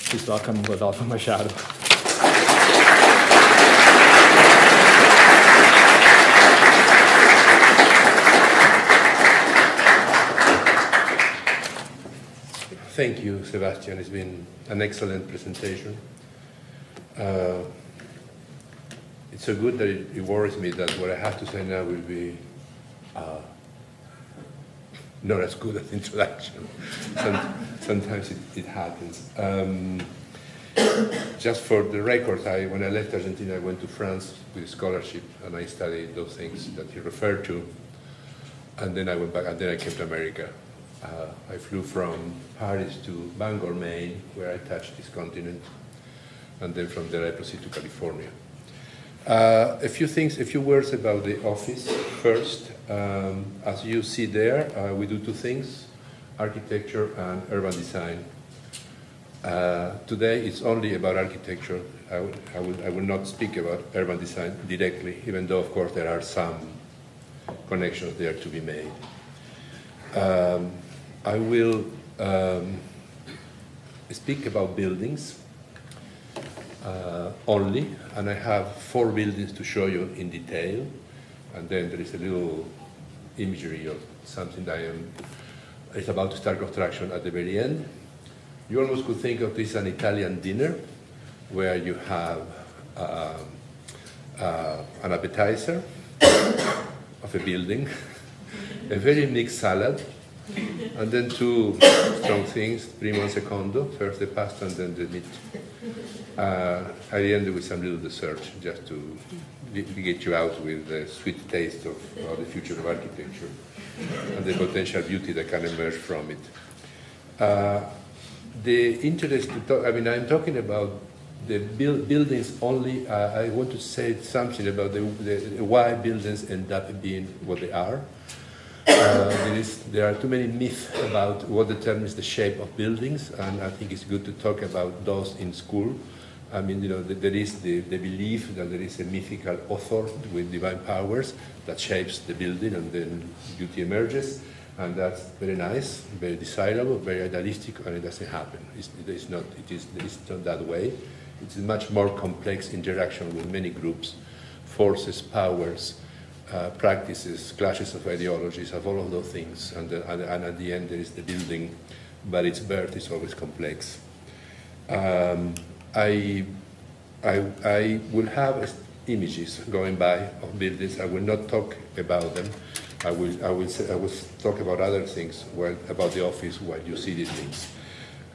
Please welcome Rodolfo Machado. Thank you, Sebastian. It's been an excellent presentation. It's so good that it worries me that what I have to say now will be not as good as introduction. Sometimes it happens. Just for the record, when I left Argentina, I went to France with a scholarship, and I studied those things that he referred to. And then I went back, and then I came to America. I flew from Paris to Bangor, Maine, where I touched this continent, and then from there I proceeded to California. A few words about the office. First, as you see there, we do two things: architecture and urban design. Today it's only about architecture. I will not speak about urban design directly, even though of course there are some connections there to be made. I will speak about buildings only, and I have 4 buildings to show you in detail, and then there is a little imagery of something that is about to start construction at the very end. You almost could think of this as an Italian dinner, where you have an appetizer of a building, a very mixed salad, and then 2 strong things, primo and secondo, first the pasta and then the meat. I ended with some little dessert, just to get you out with the sweet taste of the future of architecture and the potential beauty that can emerge from it. The interest to talk, I'm talking about the buildings only. I want to say something about why buildings end up being what they are. There are too many myths about what determines the shape of buildings, and I think it's good to talk about those in school. There is the belief that there is a mythical author with divine powers that shapes the building, and then beauty emerges, and that's very nice, very desirable, very idealistic, and it doesn't happen. It's not that way. It's a much more complex interaction with many groups, forces, powers, practices, clashes of ideologies, of all of those things, and at the end there is the building, but its birth is always complex. I will have images going by of buildings. I will not talk about them. I will talk about other things, about the office while you see these things.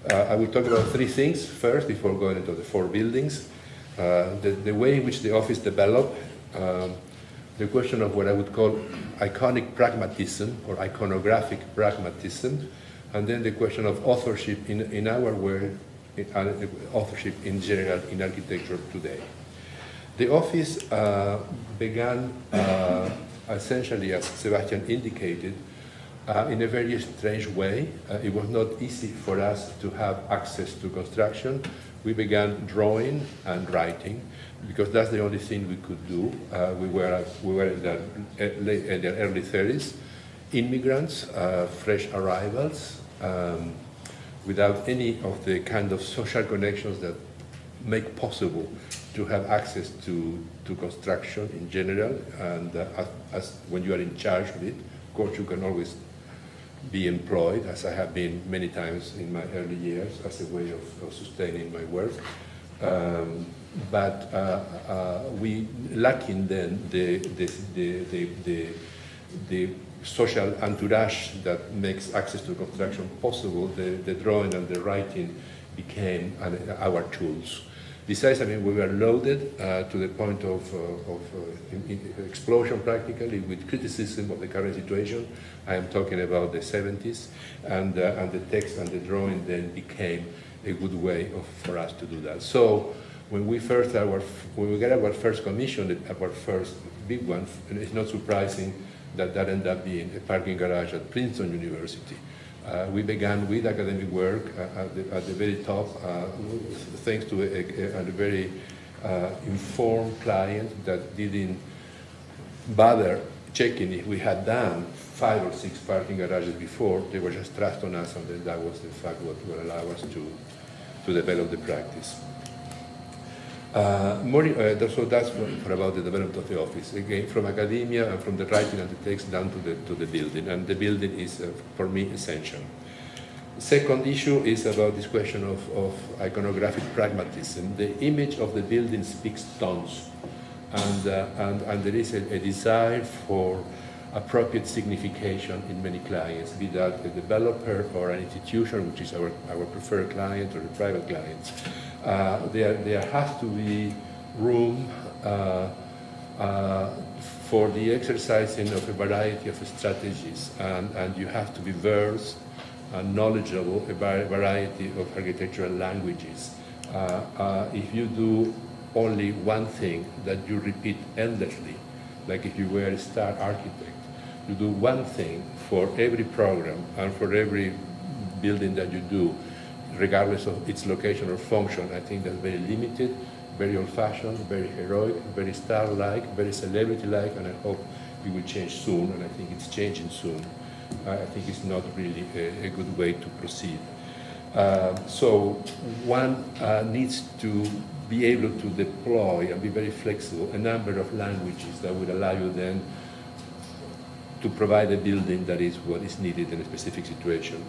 I will talk about 3 things first before going into the 4 buildings. The way in which the office developed, the question of what I would call iconic pragmatism or iconographic pragmatism, and then the question of authorship in our world, authorship in general in architecture today. The office began essentially, as Sebastian indicated, in a very strange way. It was not easy for us to have access to construction. We began drawing and writing, because that's the only thing we could do. We were in the early 30s, immigrants, fresh arrivals, without any of the kind of social connections that make possible to have access to construction in general. And as when you are in charge of it, of course you can always be employed, as I have been many times in my early years, as a way of sustaining my work. But we lacking then the social entourage that makes access to construction possible. The drawing and the writing became our tools. Besides, we were loaded to the point of explosion practically with criticism of the current situation. I am talking about the 70s, and the text and the drawing then became a good way for us to do that. So when we got our first commission, our first big one, and it's not surprising that ended up being a parking garage at Princeton University. We began with academic work at the very top, thanks to a very informed client that didn't bother checking if we had done 5 or 6 parking garages before. They were just trust on us, and then that was in fact what will allow us develop the practice. So that's for about the development of the office. Again, from academia and from the writing and the text down to the building, and the building is, for me, essential. Second issue is about this question of iconographic pragmatism. The image of the building speaks tons, and there is a desire for appropriate signification in many clients, be that a developer or an institution, which is our preferred client, or the private clients. There has to be room for the exercising of a variety of strategies, and you have to be versed and knowledgeable about a variety of architectural languages. If you do only one thing that you repeat endlessly, like if you were a star architect, you do one thing for every program and for every building that you do, regardless of its location or function, I think that's very limited, very old-fashioned, very heroic, very star-like, very celebrity-like, and I hope it will change soon, and I think it's changing soon. I think it's not really a good way to proceed. So one needs to be able to deploy and be very flexible a number of languages that would allow you then to provide a building that is what is needed in a specific situation.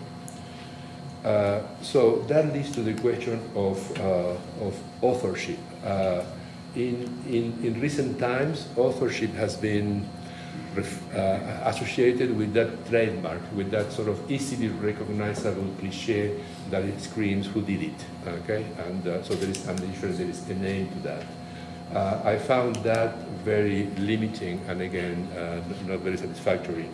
So that leads to the question of authorship. In recent times, authorship has been associated with that trademark, with that sort of easily recognizable cliche that it screams who did it, okay? And so usually there is a name to that. I found that very limiting and again, not very satisfactory.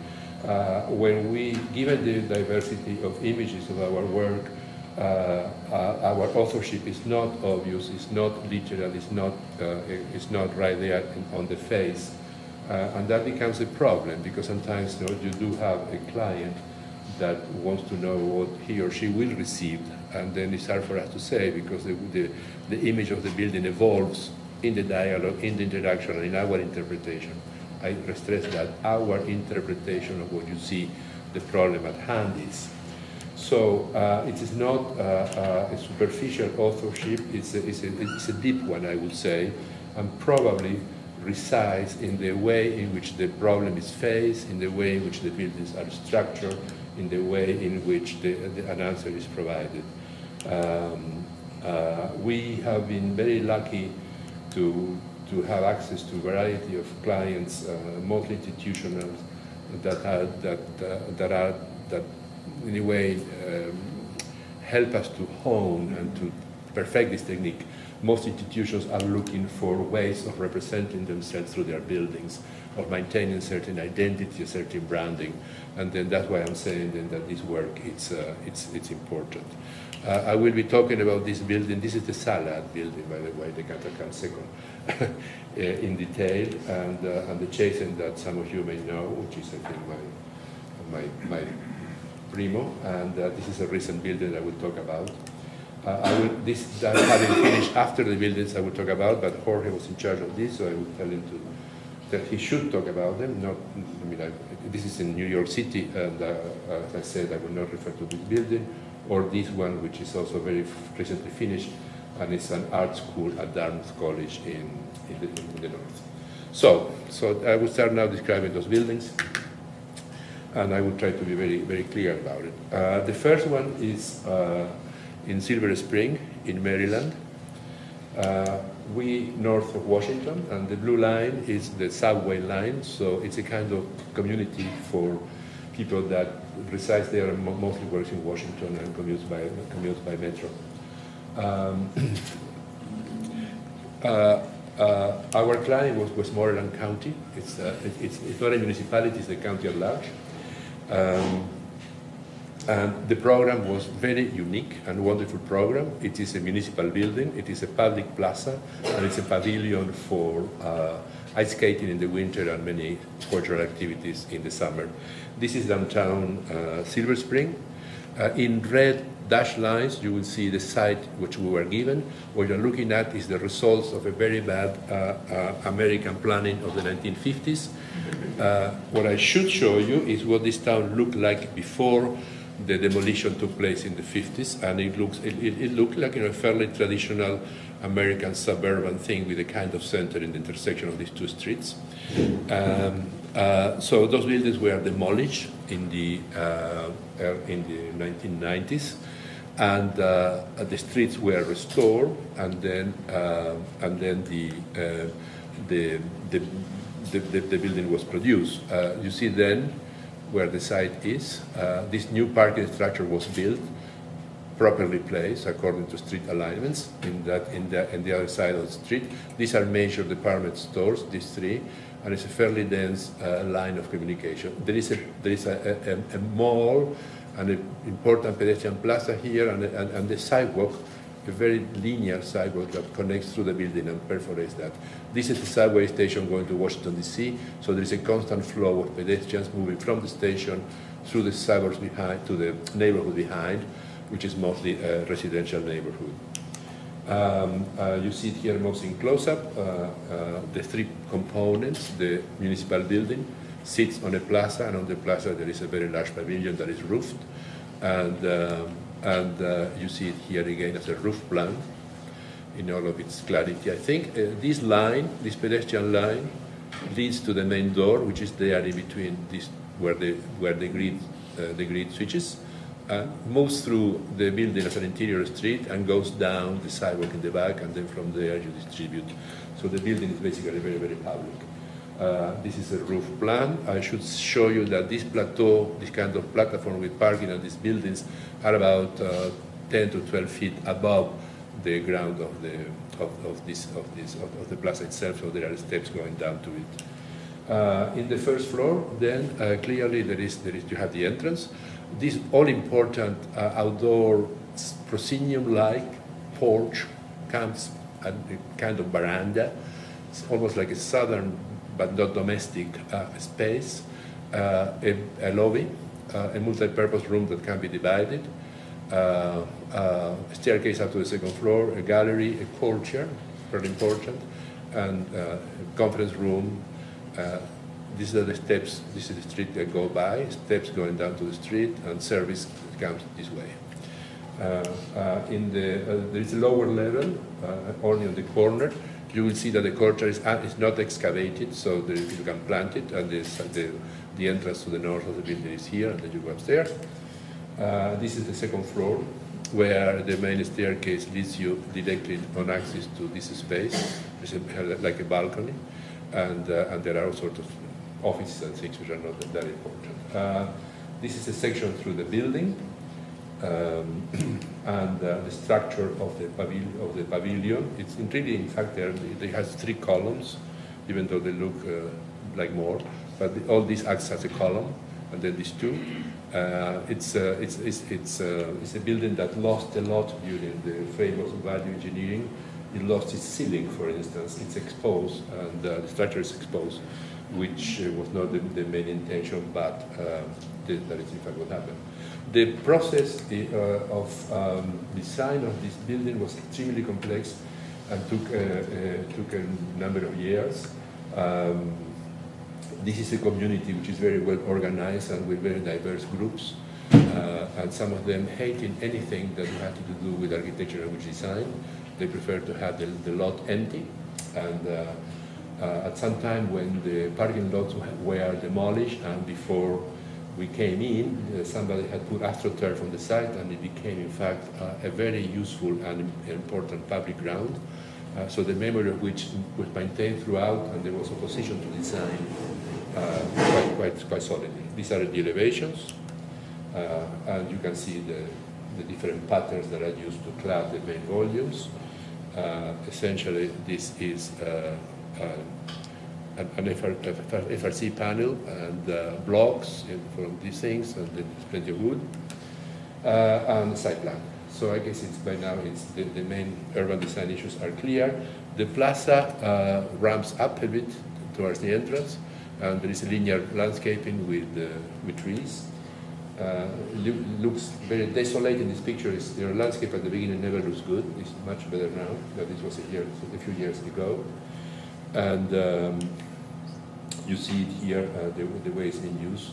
When given the diversity of images of our work, our authorship is not obvious, it's not literal, it's not right there on the face. And that becomes a problem because sometimes you do have a client that wants to know what he or she will receive, and then it's hard for us to say because the image of the building evolves in the dialogue, in the interaction, and in our interpretation. I stress that our interpretation of what you see the problem at hand is. So it is not a superficial authorship, it's a deep one, I would say, and probably resides in the way in which the problem is faced, in the way in which the buildings are structured, in the way in which an answer is provided. We have been very lucky to have access to a variety of clients, mostly institutional, that in a way help us to hone and to perfect this technique. Most institutions are looking for ways of representing themselves through their buildings, of maintaining certain identity, a certain branding, and then that's why I'm saying then that this work it's important. I will be talking about this building. This is the Salad building, by the way, the Catacan second, in detail, and the Chasen that some of you may know, which is I think my primo, and this is a recent building I will talk about. Having finished after the buildings I will talk about, but Jorge was in charge of this, so I will tell him that he should talk about them. This is in New York City, and as I said, I will not refer to this building, or this one, which is also very recently finished, and it's an art school at Dartmouth College in the north. So I will start now describing those buildings, and I will try to be very, very clear about it. The first one is in Silver Spring, in Maryland. We north of Washington, and the blue line is the subway line, so it's a kind of community for people that resides there and mostly works in Washington and commutes by metro. Our client was Westmoreland County. It's not a municipality, it's a county at large. And the program was very unique and wonderful program. It is a municipal building, it is a public plaza, and it's a pavilion for ice skating in the winter and many cultural activities in the summer. This is downtown Silver Spring. In red dashed lines, you will see the site which we were given. What you're looking at is the results of a very bad American planning of the 1950s. What I should show you is what this town looked like before the demolition took place in the 50s, and it looked like a fairly traditional American suburban thing with a kind of center in the intersection of these two streets. So those buildings were demolished in the 1990s, and the streets were restored, and then the building was produced. You see then where the site is. This new parking structure was built, properly placed according to street alignments in the other side of the street. These are major department stores, these three, and it's a fairly dense line of communication. There is a mall and an important pedestrian plaza here, and the sidewalk, a very linear sidewalk that connects through the building and perforates that. This is the subway station going to Washington, D.C., so there is a constant flow of pedestrians moving from the station through the suburbs behind to the neighborhood behind, which is mostly a residential neighborhood. You see it here most in close-up. The three components, the municipal building sits on a plaza, and on the plaza there is a very large pavilion that is roofed. And you see it here again as a roof plan in all of its clarity. I think this line, this pedestrian line, leads to the main door, which is there in between this, where the grid switches, moves through the building as an interior street and goes down the sidewalk in the back, and then from there you distribute. So the building is basically very, very public. This is a roof plan. I should show you that this plateau, this kind of platform with parking and these buildings are about 10 to 12 feet above the ground of the plaza itself, so there are steps going down to it. In the first floor, then clearly you have the entrance. This all-important outdoor proscenium-like porch comes at a kind of veranda. It's almost like a southern but not domestic space, a lobby, a multi-purpose room that can be divided, a staircase up to the second floor, a gallery, a courtyard, very important, and a conference room. These are the steps, this is the street that go by, steps going down to the street, and service comes this way. There is a lower level, only on the corner. You will see that the courtyard is not excavated, so you can plant it, and the entrance to the north of the building is here, and then you go upstairs. This is the second floor, where the main staircase leads you directly on access to this space. It's like a balcony, and there are all sorts of offices and things which are not that important. This is a section through the building, and the structure of the pavilion. It's really, in fact, it has three columns, even though they look like more. But all this acts as a column, and then these two. It's a building that lost a lot during the famous value engineering. It lost its ceiling, for instance. It's exposed, and the structure is exposed, which was not the main intention, but that is in fact what happened. The process of design of this building was extremely complex and took a number of years. This is a community which is very well organized and with very diverse groups, and some of them hated anything that had to do with architecture and with design. They prefer to have the lot empty, and at some time when the parking lots were demolished and before we came in, somebody had put AstroTurf on the site, and it became in fact a very useful and important public ground. So the memory of which was maintained throughout, and there was opposition to design quite solidly. These are the elevations, and you can see the different patterns that are used to clad the main volumes. Essentially, this is an FRC panel and blocks from these things, and then there's plenty of wood, and the site plan. So I guess by now the main urban design issues are clear. The plaza ramps up a bit towards the entrance, and there is a linear landscaping with trees. Looks very desolate in this picture. The landscape at the beginning never looks good. It's much better now, but this was a few years ago. And you see it here, the way it's in use.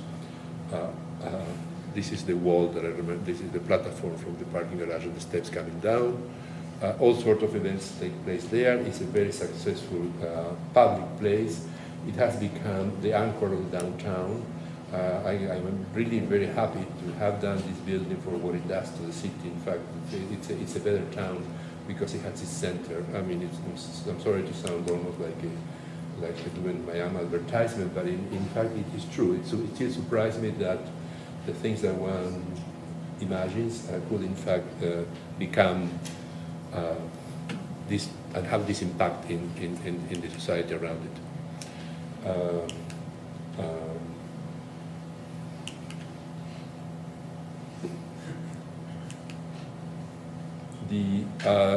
This is the wall that I remember. This is the platform from the parking garage and the steps coming down. All sorts of events take place there. It's a very successful public place. It has become the anchor of the downtown. I'm really very happy to have done this building for what it does to the city. In fact, it's a better town because it has its center. I mean, I'm sorry to sound almost like doing my own advertisement, but in fact it is true. It still surprised me that the things that one imagines could in fact become this and have this impact in the society around it.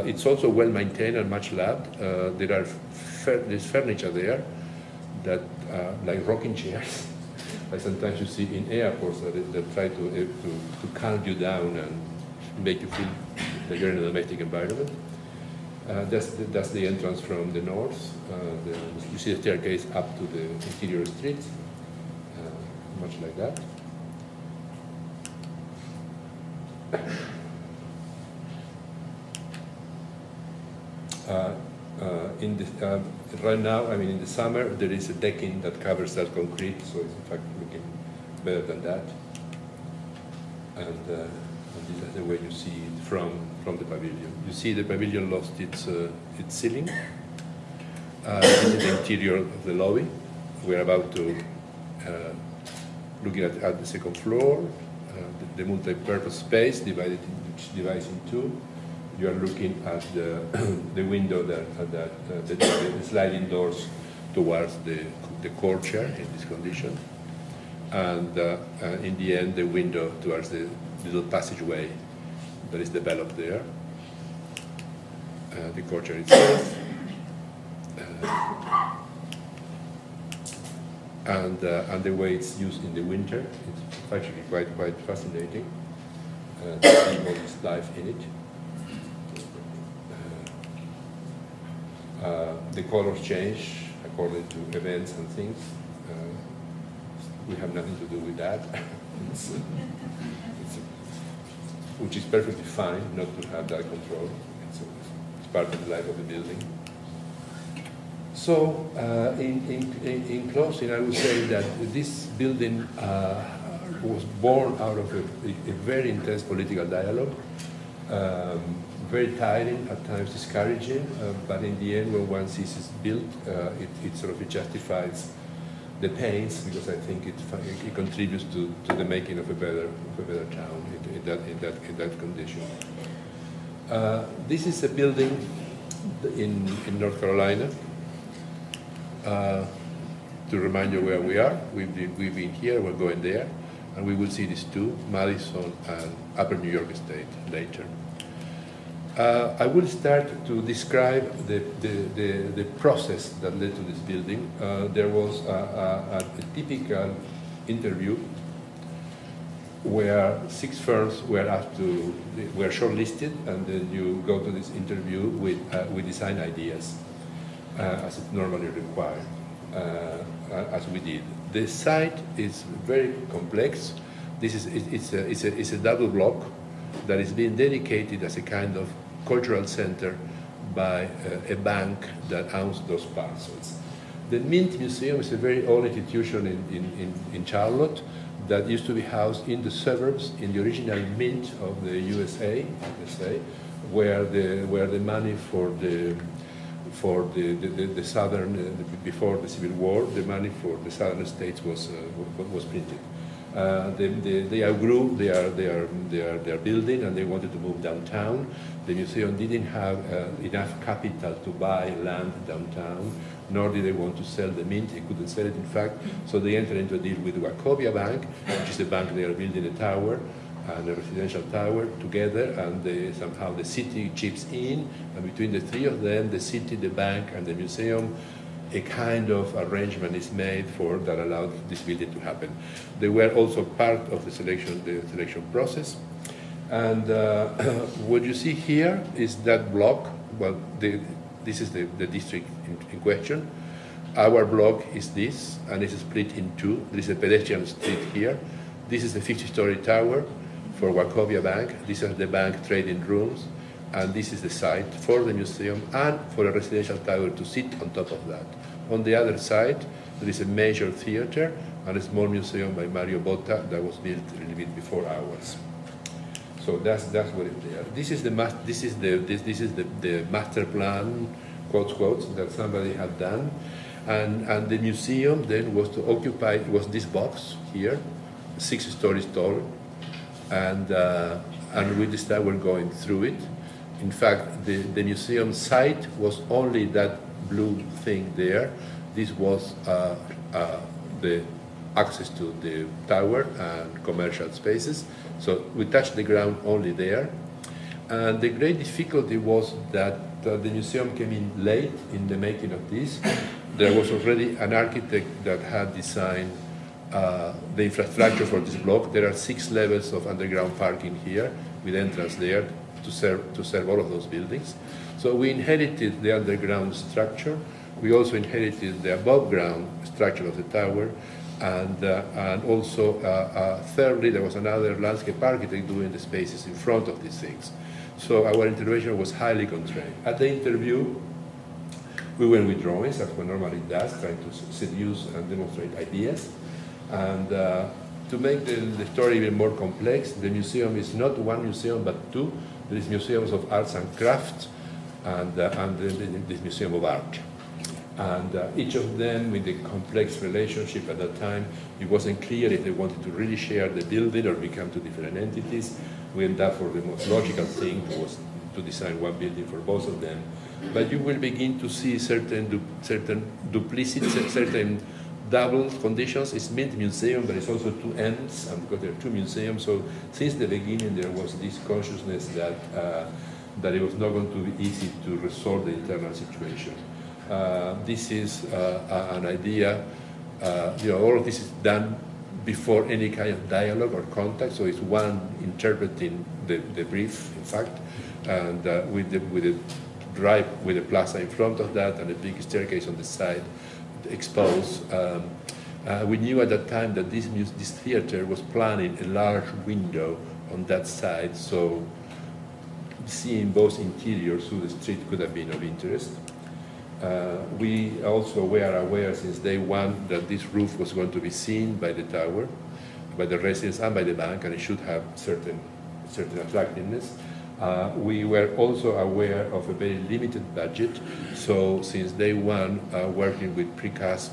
It's also well maintained and much loved. There's furniture there that like rocking chairs. Like sometimes you see in airports that try to calm you down and make you feel that you're in a domestic environment. That's the entrance from the north. You see the staircase up to the interior street, much like that. Right now, I mean, in the summer, there is a decking that covers that concrete, so it's in fact looking better than that. And this is the way you see it from the pavilion. You see the pavilion lost its ceiling. This is the interior of the lobby. We're about to looking at the second floor, the multi-purpose space which divides in two. You are looking at the window the sliding doors towards the courtyard in this condition, and in the end the window towards the little passageway that is developed there. The courtyard itself, and the way it's used in the winter, it's actually quite fascinating to see all this life in it. The colors change according to events and things. We have nothing to do with that, which is perfectly fine not to have that control. It's part of the life of the building. So, in closing, I would say that this building was born out of a very intense political dialogue. Very tiring, at times discouraging, but in the end, when one sees it's built, it sort of justifies the pains, because I think it contributes to the making of a better town in that condition. This is a building in North Carolina. To remind you where we are, we've been here, we're going there, and we will see these two, Madison and Upper New York State, later. I will start to describe the process that led to this building. There was a typical interview where 6 firms were shortlisted, and then you go to this interview with design ideas, as it normally required, as we did. The site is very complex. It's a double block that is being dedicated as a kind of cultural center by a bank that owns those parcels. The Mint Museum is a very old institution in Charlotte that used to be housed in the suburbs, in the original mint of the USA, where the money for the southern, before the Civil War, the money for the southern states was printed. They outgrew their building, and they wanted to move downtown. The museum didn't have enough capital to buy land downtown, nor did they want to sell the mint. They couldn't sell it, in fact, so they entered into a deal with the Wachovia Bank, which is the bank they are building a tower, and a residential tower together, and somehow the city chips in, and between the three of them, the city, the bank, and the museum, a kind of arrangement is made that allowed this building to happen. They were also part of the selection process. And what you see here is that block. Well, this is the district in question. Our block is this, and it's split in two. There is a pedestrian street here, This is a 50-story tower for Wachovia Bank. These are the bank trading rooms, and this is the site for the museum and for a residential tower to sit on top of that. On the other side, there is a major theater and a small museum by Mario Botta that was built a little bit before ours. So that's what is there. This is the master plan, quotes, that somebody had done, and the museum then was to occupy this box here, 6 stories tall, and we decided we're going through it. In fact, the museum site was only that blue thing there. This was the access to the tower and commercial spaces. So we touched the ground only there. And the great difficulty was that the museum came in late in the making of this. There was already an architect that had designed the infrastructure for this block. There are 6 levels of underground parking here with entrance there to serve all of those buildings. So we inherited the underground structure. We also inherited the above ground structure of the tower, and also thirdly, there was another landscape architect doing the spaces in front of these things. So our intervention was highly constrained. At the interview, we went with drawings, as one normally does, trying to seduce and demonstrate ideas. And to make the story even more complex, the museum is not one museum, but 2. There is museums of arts and crafts, and this museum of art. And each of them with a complex relationship at that time. It wasn't clear if they wanted to really share the building or become 2 different entities. We ended up for the most logical thing was to design one building for both of them. But you will begin to see certain duplicity, certain double conditions. It's meant museum, but it's also 2 ends, and because there are 2 museums. So since the beginning, there was this consciousness that it was not going to be easy to resolve the internal situation. This is an idea, all of this is done before any kind of dialogue or contact, so it's one interpreting the brief, in fact, and with the plaza in front of that and a big staircase on the side exposed. We knew at that time that this theater was planning a large window on that side, so seeing both interiors through the street could have been of interest. We also were aware since day one that this roof was going to be seen by the tower, by the residents and by the bank, and it should have certain attractiveness. We were also aware of a very limited budget, so since day one, working with precast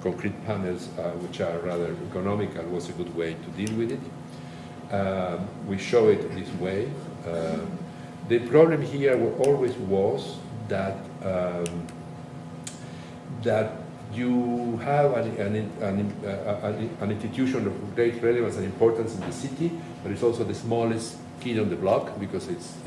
concrete panels, which are rather economical, was a good way to deal with it. We show it this way. The problem here always was that you have an institution of great relevance and importance in the city, but it's also the smallest kid on the block because it's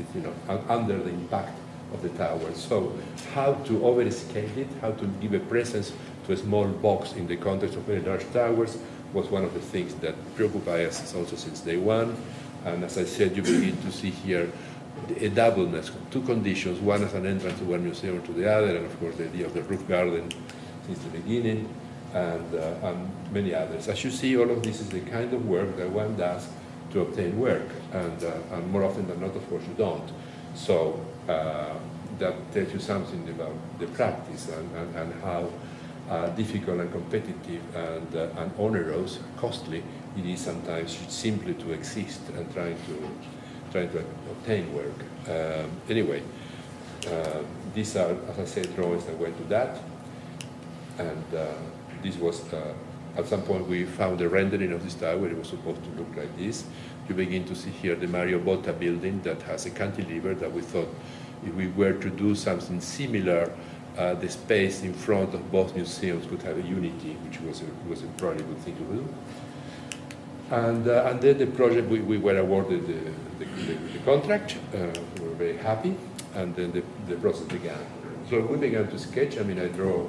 under the impact of the tower. So how to overscale it, how to give a presence to a small box in the context of very large towers was one of the things that preoccupy us also since day one. And as I said, you begin to see here a doubleness, 2 conditions, one as an entrance to one museum or to the other, and of course the idea of the roof garden since the beginning, and many others. As you see, all of this is the kind of work that one does to obtain work, and more often than not, of course, you don't. So that tells you something about the practice and how difficult and competitive and onerous, costly it is sometimes simply to exist and trying to obtain work. Anyway, these are, as I said, drawings that went to that. And this was, at some point we found a rendering of this tower. It was supposed to look like this. You begin to see here the Mario Botta building that has a cantilever that we thought if we were to do something similar, the space in front of both museums could have a unity, which was a probably good thing to do. And then the project, we were awarded the contract. We were very happy, and then the process began. So we began to sketch. I mean, I draw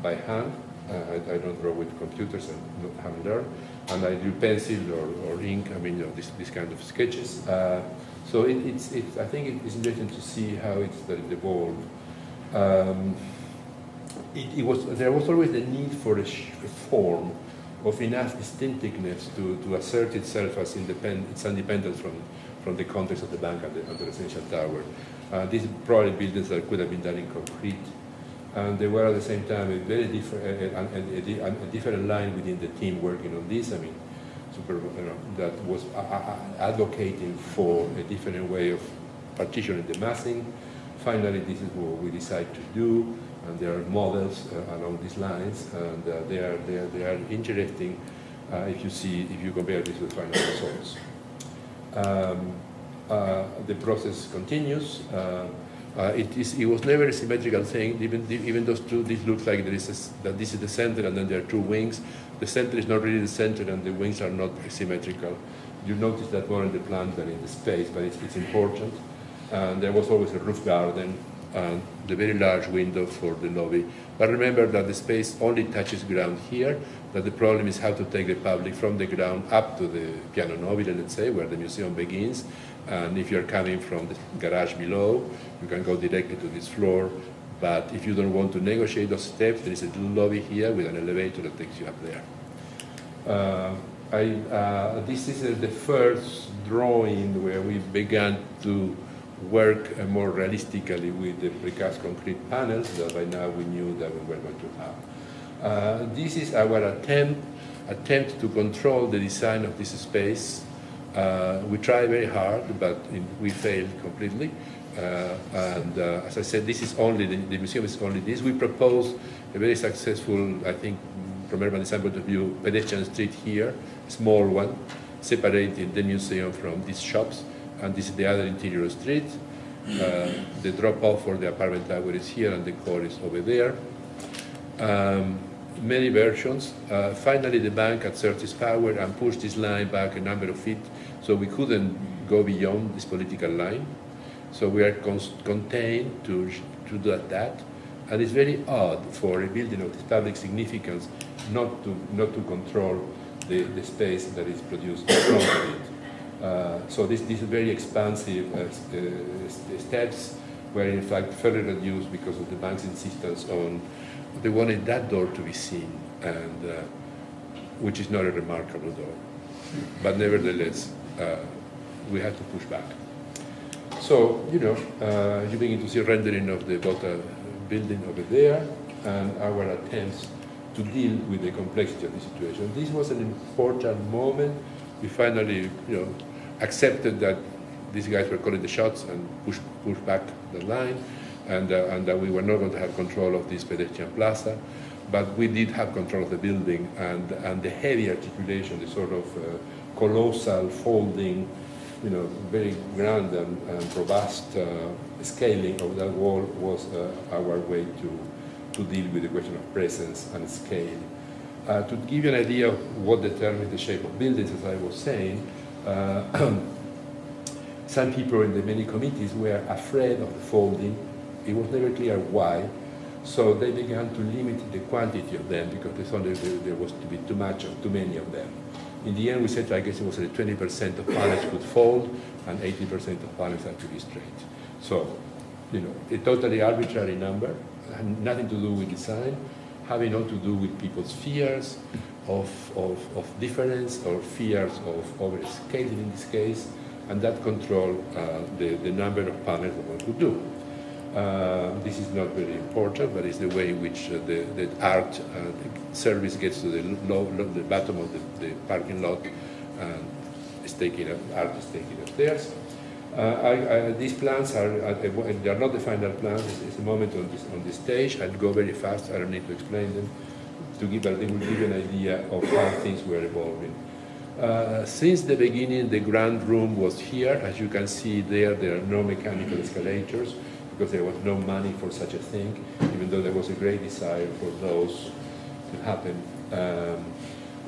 by hand. I don't draw with computers, I haven't learned. And I do pencil or ink, I mean, this kind of sketches. So I think it's interesting to see how it's evolved. There was always the need for a form of enough distinctiveness to assert itself as independent from the context of the bank and the residential tower. These are probably buildings that could have been done in concrete, and they were at the same time a very a different line within the team working on this. I mean, that was advocating for a different way of partitioning the massing. Finally, this is what we decide to do, and there are models along these lines, and they are interesting if you compare this with final results. The process continues. It was never a symmetrical thing. Even those two, this looks like that this is the center, and then there are two wings. The center is not really the center, and the wings are not symmetrical. You notice that more in the plan than in the space, but it's important. And there was always a roof garden and the very large window for the lobby. But remember that the space only touches ground here, that the problem is how to take the public from the ground up to the piano nobile, let's say, where the museum begins. And if you're coming from the garage below, you can go directly to this floor. But if you don't want to negotiate those steps, there is a little lobby here with an elevator that takes you up there. This is the first drawing where we began to work more realistically with the precast concrete panels that by now we knew that we were going to have. This is our attempt to control the design of this space. We tried very hard, but we failed completely. As I said, this is only the museum is only this. We proposed a very successful, I think, from urban design point of view, pedestrian street here, a small one, separating the museum from these shops. And this is the other interior street. The drop-off for the apartment tower is here, and the core is over there. Many versions. Finally, the bank asserted its power and pushed this line back a number of feet, so we couldn't go beyond this political line. So we are contained to do that. And it's very odd for a building of this public significance not to control the space that is produced in front of it. So these very expansive steps were in fact further reduced because of the bank's insistence on they wanted that door to be seen, and which is not a remarkable door, but nevertheless we had to push back. So you begin to see a rendering of the Botta building over there, and our attempts to deal with the complexity of the situation. This was an important moment. We finally, accepted that these guys were calling the shots and pushed back the line, and that we were not going to have control of this pedestrian plaza, but we did have control of the building, and the heavy articulation, the sort of colossal folding, very grand and robust scaling of that wall was our way to deal with the question of presence and scale. To give you an idea of what determines the shape of buildings, as I was saying, some people in the many committees were afraid of the folding. It was never clear why, so they began to limit the quantity of them because they thought there was to be too many of them. In the end, we said, I guess it was that 20% of panels could fold and 80% of panels had to be straight. So, a totally arbitrary number, had nothing to do with design, having all to do with people's fears of difference or fears of overscaling in this case, and that controlled the number of panels that one could do. This is not very important, but it's the way in which the art service gets to the bottom of the parking lot, and art is taking upstairs. These plans they are not the final plans. It's a moment on this stage. I'll go very fast. I don't need to explain them. They will give you an idea of how things were evolving. Since the beginning, the grand room was here. As you can see there are no mechanical escalators because there was no money for such a thing, even though there was a great desire for those to happen.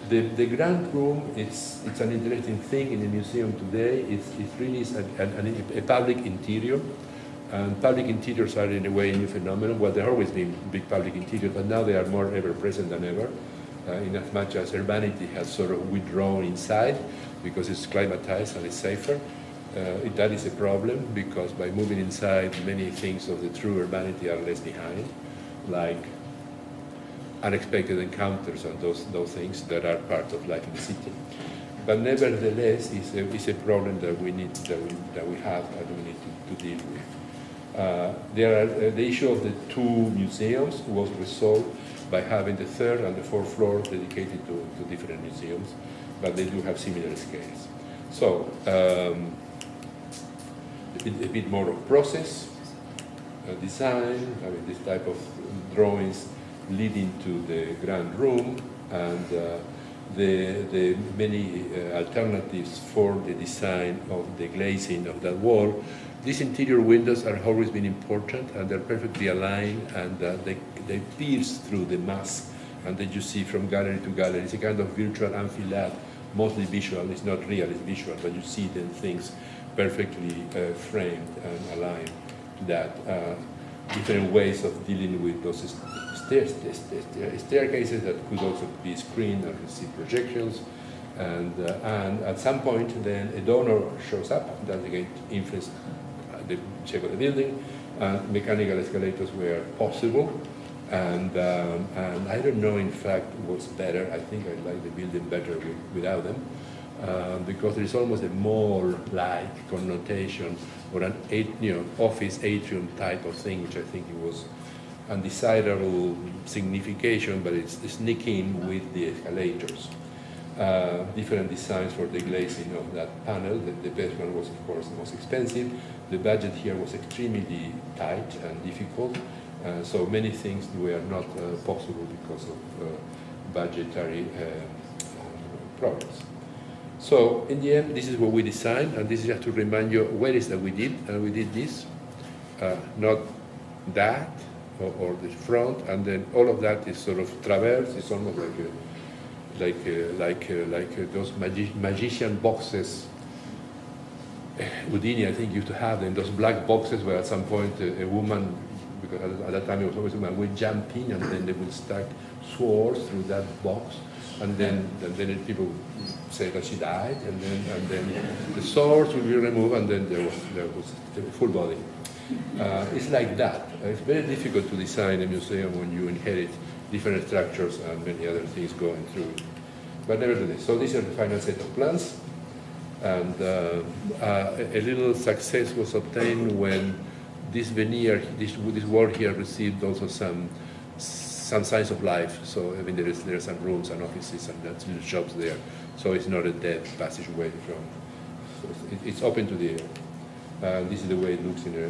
The grand room, it's an interesting thing in the museum today. It's really a public interior. And public interiors are in a way a new phenomenon. Well, there have always been big public interiors, but now they are more ever present than ever, in as much as urbanity has sort of withdrawn inside because it's climatized and it's safer. That is a problem because by moving inside, many things of the true urbanity are left behind, like unexpected encounters and those things that are part of life in the city. But nevertheless, it's a problem that we need that we have and we need to deal with. The issue of the two museums was resolved by having the third and the fourth floor dedicated to different museums, but they do have similar scales. So a bit more of process, design, I mean, this type of drawings leading to the grand room, and the many alternatives for the design of the glazing of that wall. These interior windows have always been important, and they're perfectly aligned, and they pierce through the mask, and then you see from gallery to gallery. It's a kind of virtual enfilade, mostly visual. It's not real, it's visual, but you see then things perfectly framed and aligned to that. Different ways of dealing with those staircases that could also be screened and receive projections. And at some point, then a donor shows up that again influenced the shape of the building. Mechanical escalators were possible, and I don't know, in fact, what's better. I think I like the building better without them, because there is almost a mall-like connotation, or an office atrium type of thing, which I think it was undesirable signification, but it's sneaking with the escalators. Different designs for the glazing of that panel. The best one was, of course, the most expensive. The budget here was extremely tight and difficult, so many things were not possible because of budgetary problems. So in the end, this is what we designed, and this is just to remind you what it is that we did, and we did this, not that, or the front, and then all of that is sort of traverse. It's almost like those magician boxes. Houdini, I think, used to have them, those black boxes where at some point a woman, because at that time it was always a woman, would jump in and then they would stack swords through that box, and then people say that she died, and then the swords would be removed, and then there was the full body. It's like that. It's very difficult to design a museum when you inherit different structures and many other things going through it. But nevertheless, so these are the final set of plans, and a little success was obtained when this veneer, this wall here, received also some signs of life. So I mean, there are some rooms and offices and little shops there. So it's not a dead passageway from. So it's open to the air. This is the way it looks in a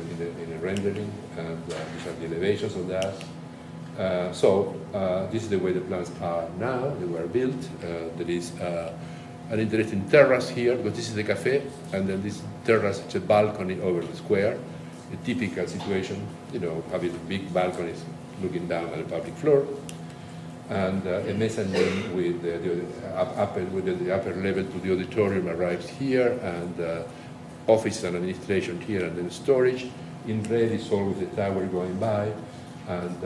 rendering, and these are the elevations of that. This is the way the plans are now. They were built. There is an interesting terrace here, because this is the cafe, and then this terrace is a balcony over the square. A typical situation, having big balconies looking down at the public floor, and a mezzanine with the upper level to the auditorium arrives here, and office and administration here, and then storage. In red is always the tower going by, and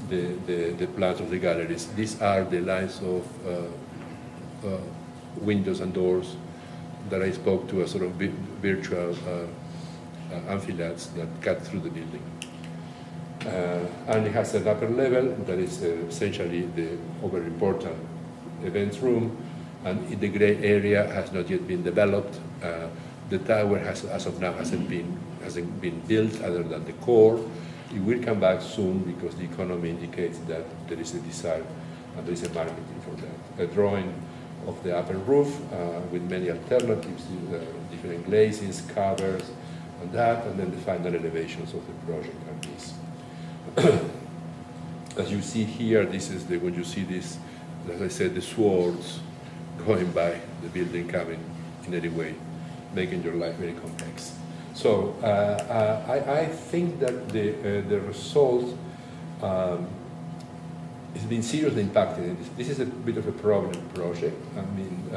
the plans of the galleries. These are the lines of windows and doors that I spoke to, a sort of virtual enfilades that cut through the building. And it has an upper level that is essentially the over-important events room, and the gray area has not yet been developed. The tower has, as of now, hasn't been built other than the core. It will come back soon because the economy indicates that there is a desire and there is a marketing for that. A drawing of the upper roof with many alternatives, different glazings, covers, and that, and then the final elevations of the project are these. As you see here, this is when you see this, as I said, the swords going by the building, coming in any way, making your life very complex. So I think that the result has been seriously impacted. This is a bit of a problem project. I mean,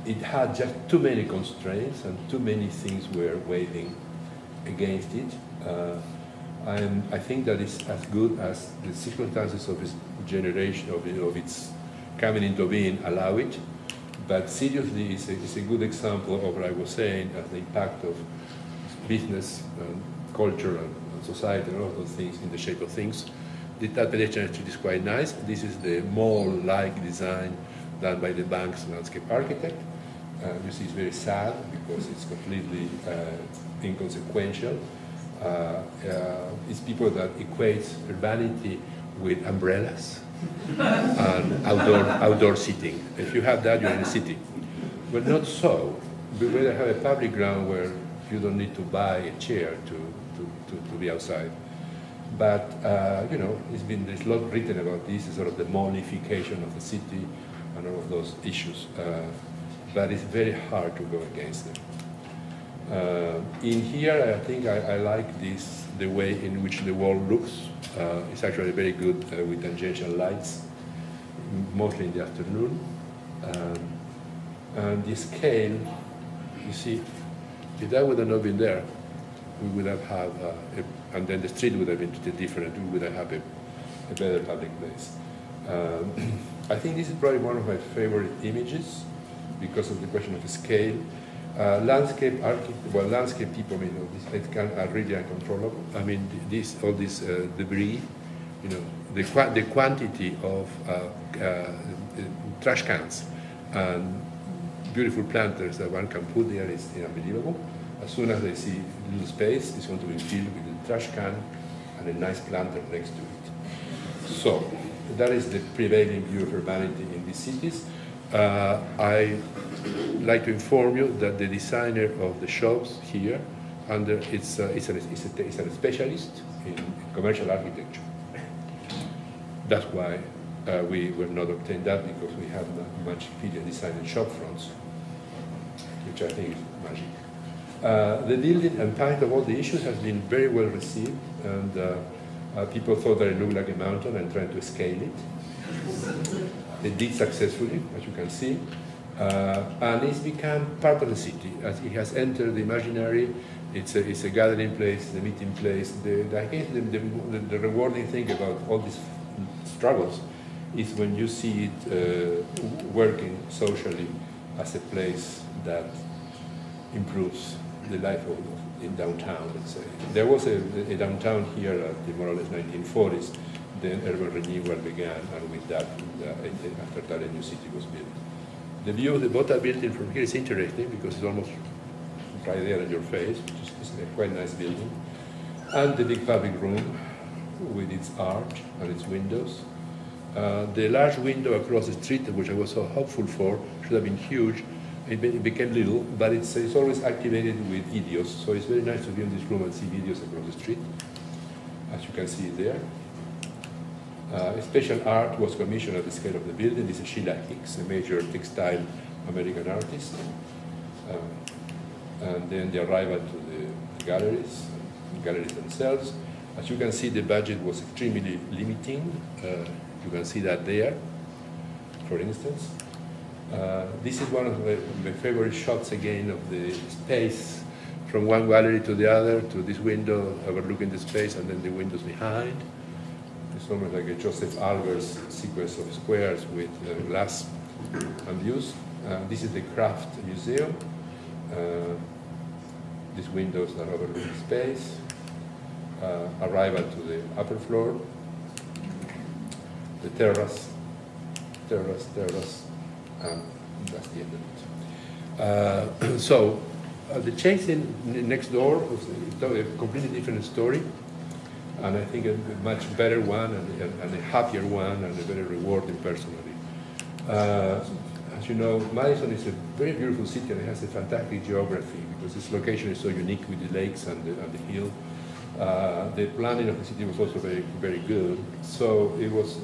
it had just too many constraints and too many things were waiting against it. I think that it's as good as the circumstances of its generation, of its coming into being, allow it. But seriously, it's a good example of what I was saying as the impact of business, and culture, and society, and all of those things in the shape of things. That pedestrian street is quite nice. This is the mall-like design done by the bank's landscape architect. You see it's very sad because it's completely inconsequential. It's people that equate urbanity with umbrellas and outdoor seating. If you have that, you're in a city. But not so. We rather have a public ground where you don't need to buy a chair to be outside. But, you know, there's a lot written about this, sort of the mallification of the city and all of those issues. But it's very hard to go against them. In here, I think I like the way in which the wall looks. It's actually very good with tangential lights, mostly in the afternoon. And the scale, you see, if that would have not been there, we would have had, and then the street would have been different, we would have had a better public place. I think this is probably one of my favorite images because of the question of scale. Landscape people, you know, are really uncontrollable. I mean, all this debris, you know, the quantity of trash cans and beautiful planters that one can put there is unbelievable. As soon as they see a little space, it's going to be filled with a trash can and a nice planter next to it. So that is the prevailing view of urbanity in these cities. I like to inform you that the designer of the shops here, is a specialist in commercial architecture. That's why we were not obtained that, because we have not much experience designing shop fronts, which I think is magic. The building and part of all the issues has been very well received, and people thought that it looked like a mountain and trying to scale it. They did successfully, as you can see, and it's become part of the city. As it has entered the imaginary, it's a gathering place, the meeting place. I guess the rewarding thing about all these struggles is when you see it working socially as a place that improves the life in downtown, let's say. There was a downtown here at the more or less 1940s. Then urban renewal began, and with that, after that, a new city was built. The view of the Botta building from here is interesting because it's almost right there in your face, which is a quite nice building. And the big public room with its arch and its windows. The large window across the street, which I was so hopeful for, should have been huge. It became little, but it's always activated with videos, so it's very nice to be in this room and see videos across the street, as you can see there. Special art was commissioned at the scale of the building. This is Sheila Hicks, a major textile American artist. And then the arrival to the galleries themselves. As you can see, the budget was extremely limiting. You can see that there, for instance. This is one of my favorite shots again of the space from one gallery to the other, to this window overlooking the space and then the windows behind. It's almost like a Joseph Albers sequence of squares with glass and views. This is the Craft Museum. These windows that overlook the space. Arrival to the upper floor. The terrace, and that's the end of it. So the chase next door was a completely different story. And I think a much better one and a happier one and a very rewarding personally. As you know, Madison is a very beautiful city and it has a fantastic geography because its location is so unique with the lakes and the hill. The planning of the city was also very, very good. So it was,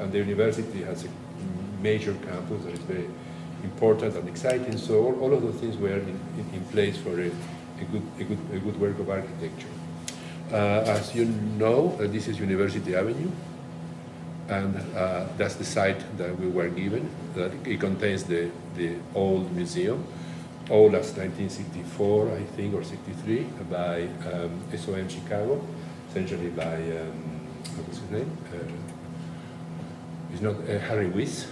and the university has a major campus that is very important and exciting. So all of those things were in place for a good work of architecture. As you know, this is University Avenue, and that's the site that we were given. That it contains the old museum, old as 1964, I think, or 63, by SOM Chicago, essentially by, what's his name? It's not Harry Weiss,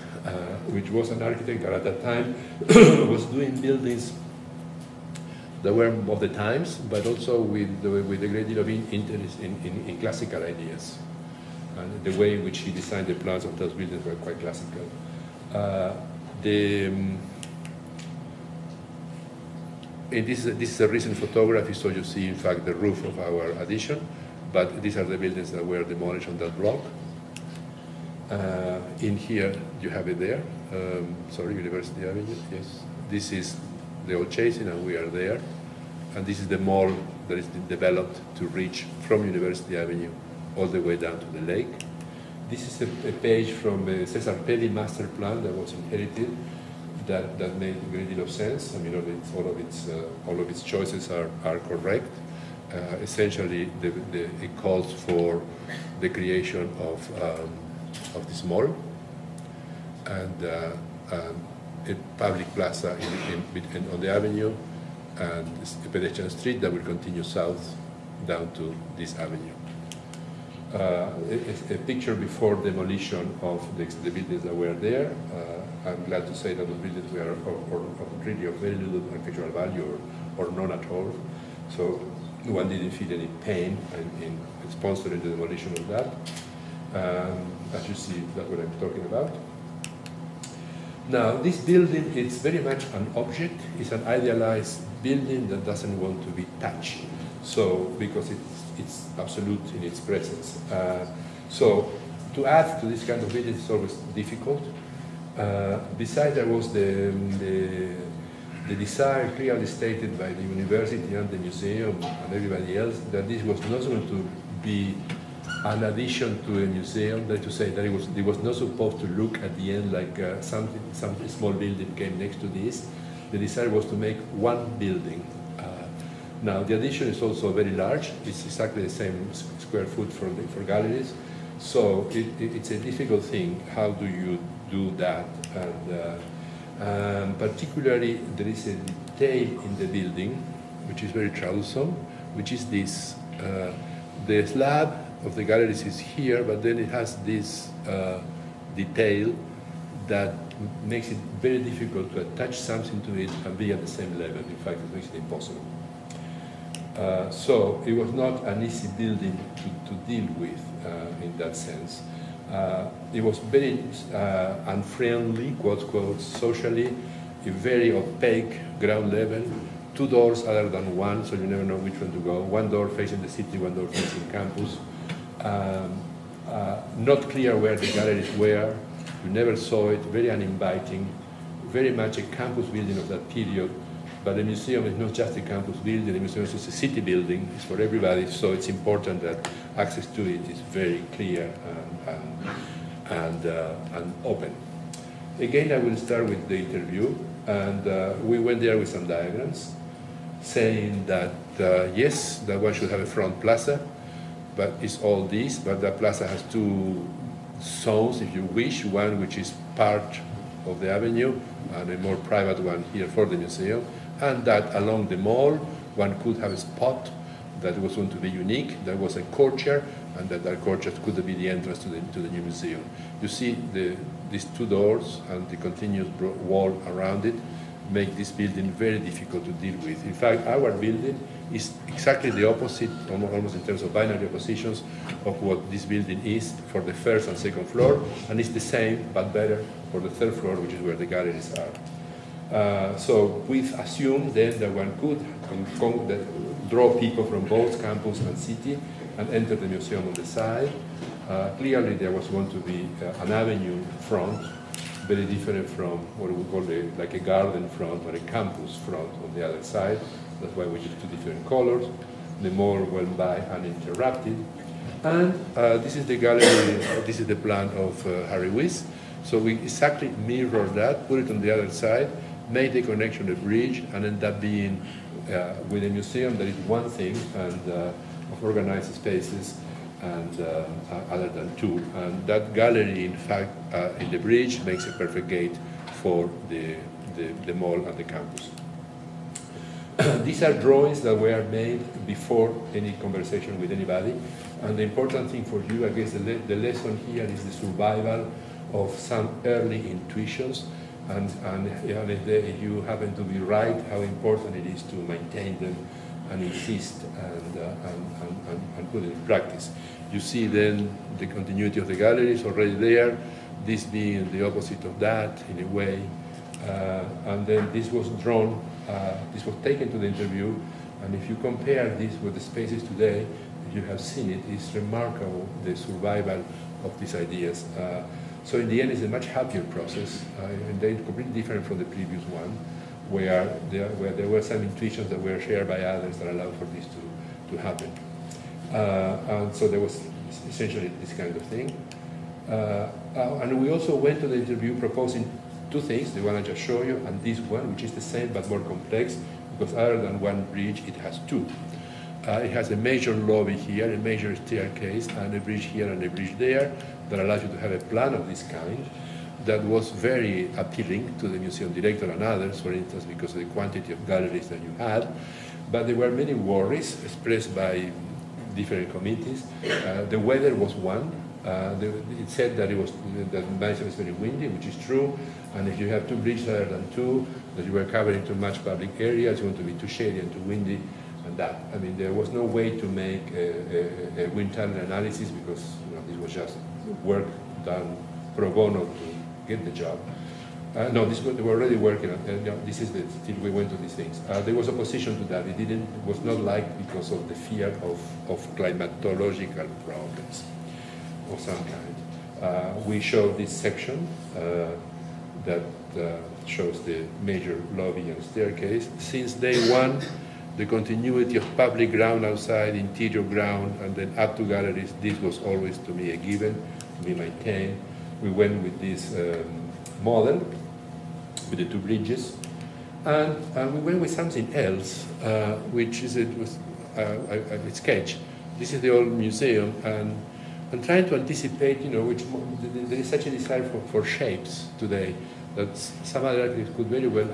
which was an architect that at that time was doing buildings that were of the times, but also with a great deal of interest in classical ideas. And the way in which he designed the plans of those buildings were quite classical. This is a recent photography, so you see, in fact, the roof of our addition, but these are the buildings that were demolished on that block. In here, you have it there. Sorry, University Avenue, yes. This is the old Chasing, and we are there. And this is the mall that is developed to reach from University Avenue all the way down to the lake. This is a page from the Cesar Pelli master plan that was inherited that made a great deal of sense. I mean, all of its choices are correct. Essentially, it calls for the creation of this mall and a public plaza on the avenue and a pedestrian street that will continue south down to this avenue. A picture before demolition of the buildings that were there. I'm glad to say that the buildings were really of very little architectural value or none at all. So one didn't feel any pain in sponsoring the demolition of that. As you see, that's what I'm talking about. Now, this building, it's very much an object. It's an idealized building that doesn't want to be touched. So, because it's absolute in its presence. So, to add to this kind of building is always difficult. Besides, there was the desire clearly stated by the university and the museum and everybody else that this was not going to be an addition to a museum, that to say that it was not supposed to look at the end like some small building came next to this. The desire was to make one building. Now the addition is also very large. It's exactly the same square foot for galleries. So it's a difficult thing. How do you do that? And particularly there is a detail in the building which is very troublesome, which is this. The slab of the galleries is here, but then it has this detail that makes it very difficult to attach something to it and be at the same level. In fact, it makes it impossible. So it was not an easy building to deal with in that sense. It was very unfriendly, quote, quote, socially, a very opaque ground level, 2 doors other than one, so you never know which one to go. 1 door facing the city, 1 door facing campus. Not clear where the galleries were. You never saw it, very uninviting, very much a campus building of that period. But the museum is not just a campus building, the museum is a city building, it's for everybody, so it's important that access to it is very clear and open. Again, I will start with the interview, and we went there with some diagrams, saying that yes, that one should have a front plaza, but it's all this, but the plaza has 2 zones, if you wish, one which is part of the avenue, and a more private one here for the museum, and that along the mall, one could have a spot that was going to be unique. There was a courtyard, and that courtyard could be the entrance to the new museum. You see these 2 doors and the continuous wall around it make this building very difficult to deal with. In fact, our building is exactly the opposite, almost in terms of binary oppositions, of what this building is for the 1st and 2nd floor, and it's the same, but better, for the 3rd floor, which is where the galleries are. So we've assumed then that one could draw people from both campus and city and enter the museum on the side. Clearly there was going to be an avenue front, very different from what we call like a garden front or a campus front on the other side. That's why we used 2 different colors. The mall went by uninterrupted. And this is the gallery, this is the plan of Harry Weiss. So we exactly mirrored that, put it on the other side, made the connection, the bridge, and ended up being with a museum that is one thing, and of organized spaces, and other than 2. And that gallery, in fact, in the bridge makes a perfect gate for the mall and the campus. These are drawings that were made before any conversation with anybody. And the important thing for you, I guess the lesson here is the survival of some early intuitions. And if you happen to be right, how important it is to maintain them and insist and put it in practice. You see then the continuity of the galleries already there, this being the opposite of that in a way. And then this was drawn, this was taken to the interview, and if you compare this with the spaces today, you have seen it, it's remarkable, the survival of these ideas. So in the end, it's a much happier process, and they're completely different from the previous one, where there were some intuitions that were shared by others that allowed for this to happen. And so there was essentially this kind of thing. And we also went to the interview proposing two things, the one I just showed you, and this one, which is the same but more complex, because other than one bridge, it has two. It has a major lobby here, a major staircase, and a bridge here and a bridge there that allows you to have a plan of this kind that was very appealing to the museum director and others, for instance, because of the quantity of galleries that you had. But there were many worries expressed by different committees. The weather was one. It said that that Manchester is very windy, which is true, and if you have two bridges rather than two, that you were covering too much public areas, you want to be too shady and too windy, and that. I mean, there was no way to make a wind tunnel analysis because this was just work done pro bono to get the job. No, they were already working on it. This is still we went to these things. There was opposition to that. It was not liked because of the fear of climatological problems of some kind. We showed this section that shows the major lobby and staircase. Since day one, the continuity of public ground outside, interior ground, and then up to galleries, this was always to me a given, to be maintained. We went with this model, with the two bridges, and we went with something else, which is a sketch. This is the old museum, and I'm trying to anticipate, there is such a desire for shapes today that some other architects could very well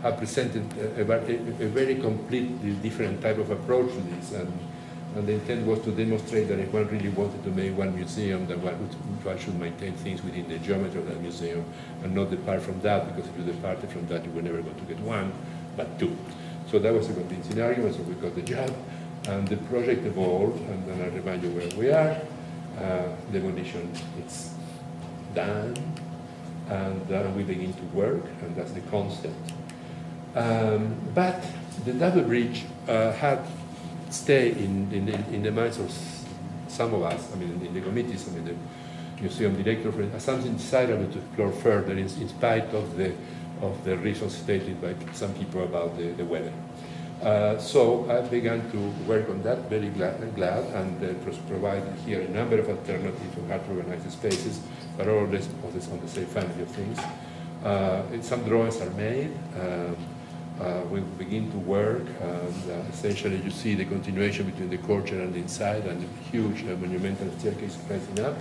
have presented a very completely different type of approach to this, and the intent was to demonstrate that if one really wanted to make one museum, then one should maintain things within the geometry of that museum and not depart from that, because if you departed from that, you were never going to get one, but two. So that was a complete scenario, and so we got the job, and the project evolved, and then I remind you where we are. Demolition, it's done, and we begin to work, and that's the concept. But the double bridge had stayed in the minds of some of us, I mean, in the committees, I mean, the museum director, as something desirable to explore further, in spite of the reasons stated by some people about the weather. So I began to work on that, very glad, and provided here a number of alternatives for hard to organize spaces, but all this on the same family of things. Some drawings are made. We begin to work, and essentially you see the continuation between the courtyard and the inside, and the huge monumental staircase rising up.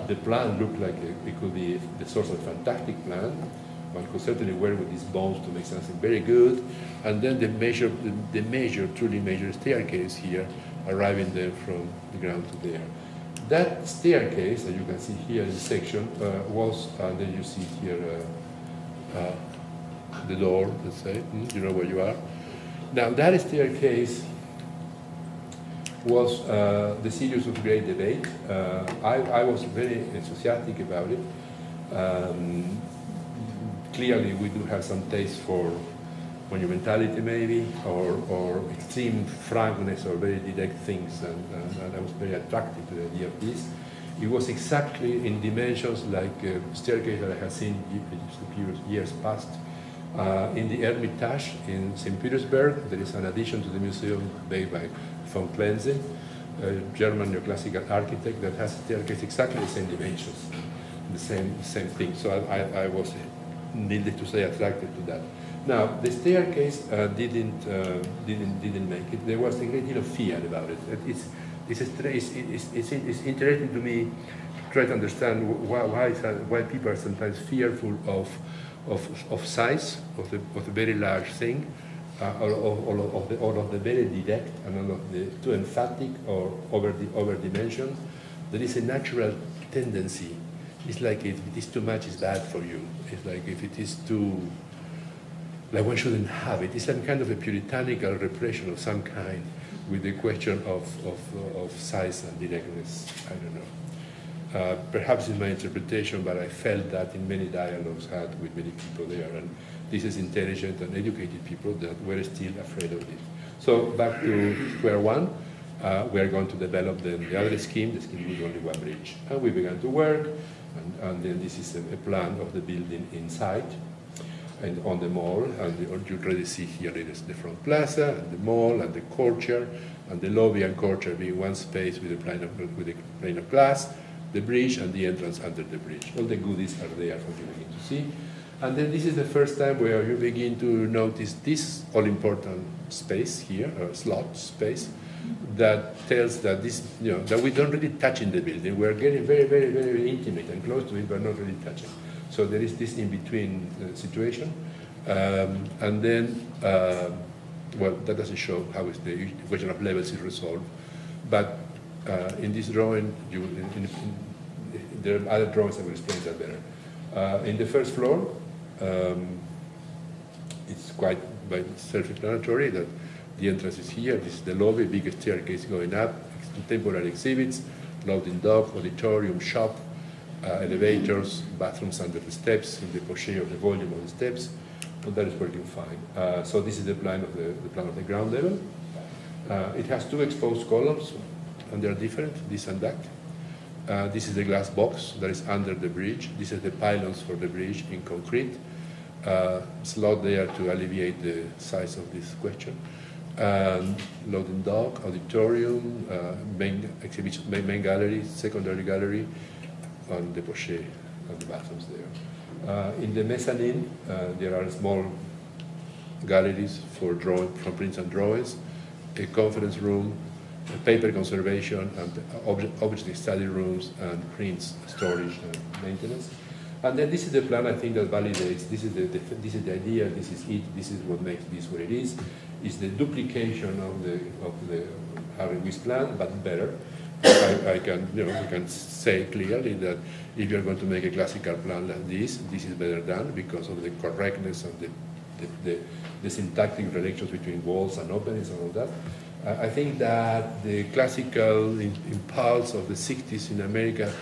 The plan looked like it could be the source of a fantastic plan. One could certainly work with these bones to make something very good. And then the major, truly major staircase here, arriving there from the ground to there. That staircase, that you can see here in the section, was, and then you see here the door, let's say, you know where you are. Now that staircase was the series of great debate. I was very enthusiastic about it. Clearly, we do have some taste for monumentality, maybe, or extreme frankness, or very direct things, and I was very attracted to the idea of this. It was exactly in dimensions like a staircase that I had seen years past. In the Hermitage in St. Petersburg, there is an addition to the museum made by von Klenze, a German neoclassical architect that has a staircase exactly the same dimensions, the same thing. So I was, needless to say, attracted to that. Now the staircase didn't make it. There was a great deal of fear about it. It's interesting to me to try to understand why people are sometimes fearful of size, of the very large thing, or of the very direct, and of the too emphatic or over dimension. There is a natural tendency. It's like if it is too much, it's bad for you. It's like if it is too, like one shouldn't have it. It's some kind of a puritanical repression of some kind with the question of size and directness. I don't know. Perhaps it's my interpretation, but I felt that in many dialogues had with many people there, and this is intelligent and educated people that were still afraid of it. So back to square one, we are going to develop the other scheme. The scheme with only one bridge. And we began to work, and then this is a plan of the building inside and on the mall. And you already see here it is the front plaza, and the mall, and the courtyard, and the lobby and courtyard being one space with a plane of glass, the bridge, and the entrance under the bridge. All the goodies are there for you begin to see. And then this is the first time where you begin to notice this all-important space here, or slot space, that tells that this, that we don't really touch in the building. We're getting very, very, very intimate and close to it, but not really touching. So there is this in-between situation. And then, well, that doesn't show how is the equation of levels is resolved. But in this drawing, there are other drawings that will explain that better. In the first floor, it's quite self-explanatory that the entrance is here. This is the lobby, big staircase going up, temporary exhibits, loading dock, auditorium, shop, elevators, bathrooms under the steps, in the poche of the volume of the steps, and that is working fine. So this is the plan of the ground level. It has two exposed columns, and they are different, this and that. This is the glass box that is under the bridge. This is the pylons for the bridge in concrete. Slot there to alleviate the size of this question. Loading dock, auditorium, main exhibition, main gallery, secondary gallery, and the poche and the bathrooms there. In the mezzanine, there are small galleries for prints and drawings, a conference room, paper conservation, and object study rooms, and prints storage and maintenance. And then this is the plan, I think, that validates, this is the idea, this is it, this is what makes this what it is the duplication of the Harry Weiss plan, but better. I can say clearly that if you're going to make a classical plan like this is better done because of the correctness of the syntactic relations between walls and openings and all that. I think that the classical impulse of the 60s in America,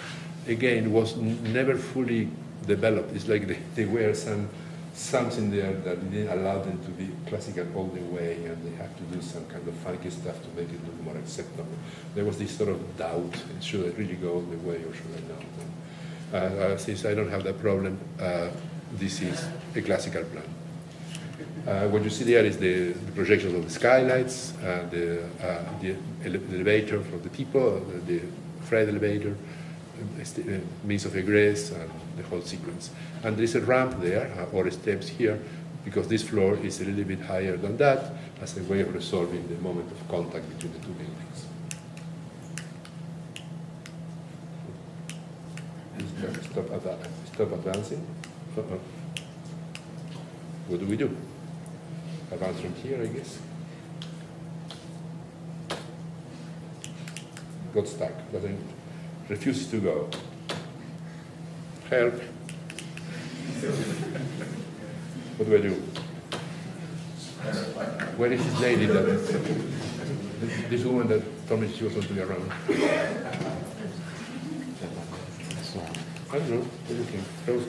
again, was never fully developed. It's like there were something there that didn't allow them to be classical all the way, and they have to do some kind of funky stuff to make it look more acceptable. There was this sort of doubt, should I really go all the way or should I not? Since I don't have that problem, this is a classical plan. What you see there is the projections of the skylights, the elevator for the people, the freight elevator, means of egress, and the whole sequence. And there is a ramp there, or steps here, because this floor is a little bit higher than that, as a way of resolving the moment of contact between the two buildings. Stop advancing. What do we do? Advance from here, I guess. Got stuck. Refuses to go. Help. What do I do? Where is this lady this woman that told me she was going to be around? I don't know. What do you think? Close.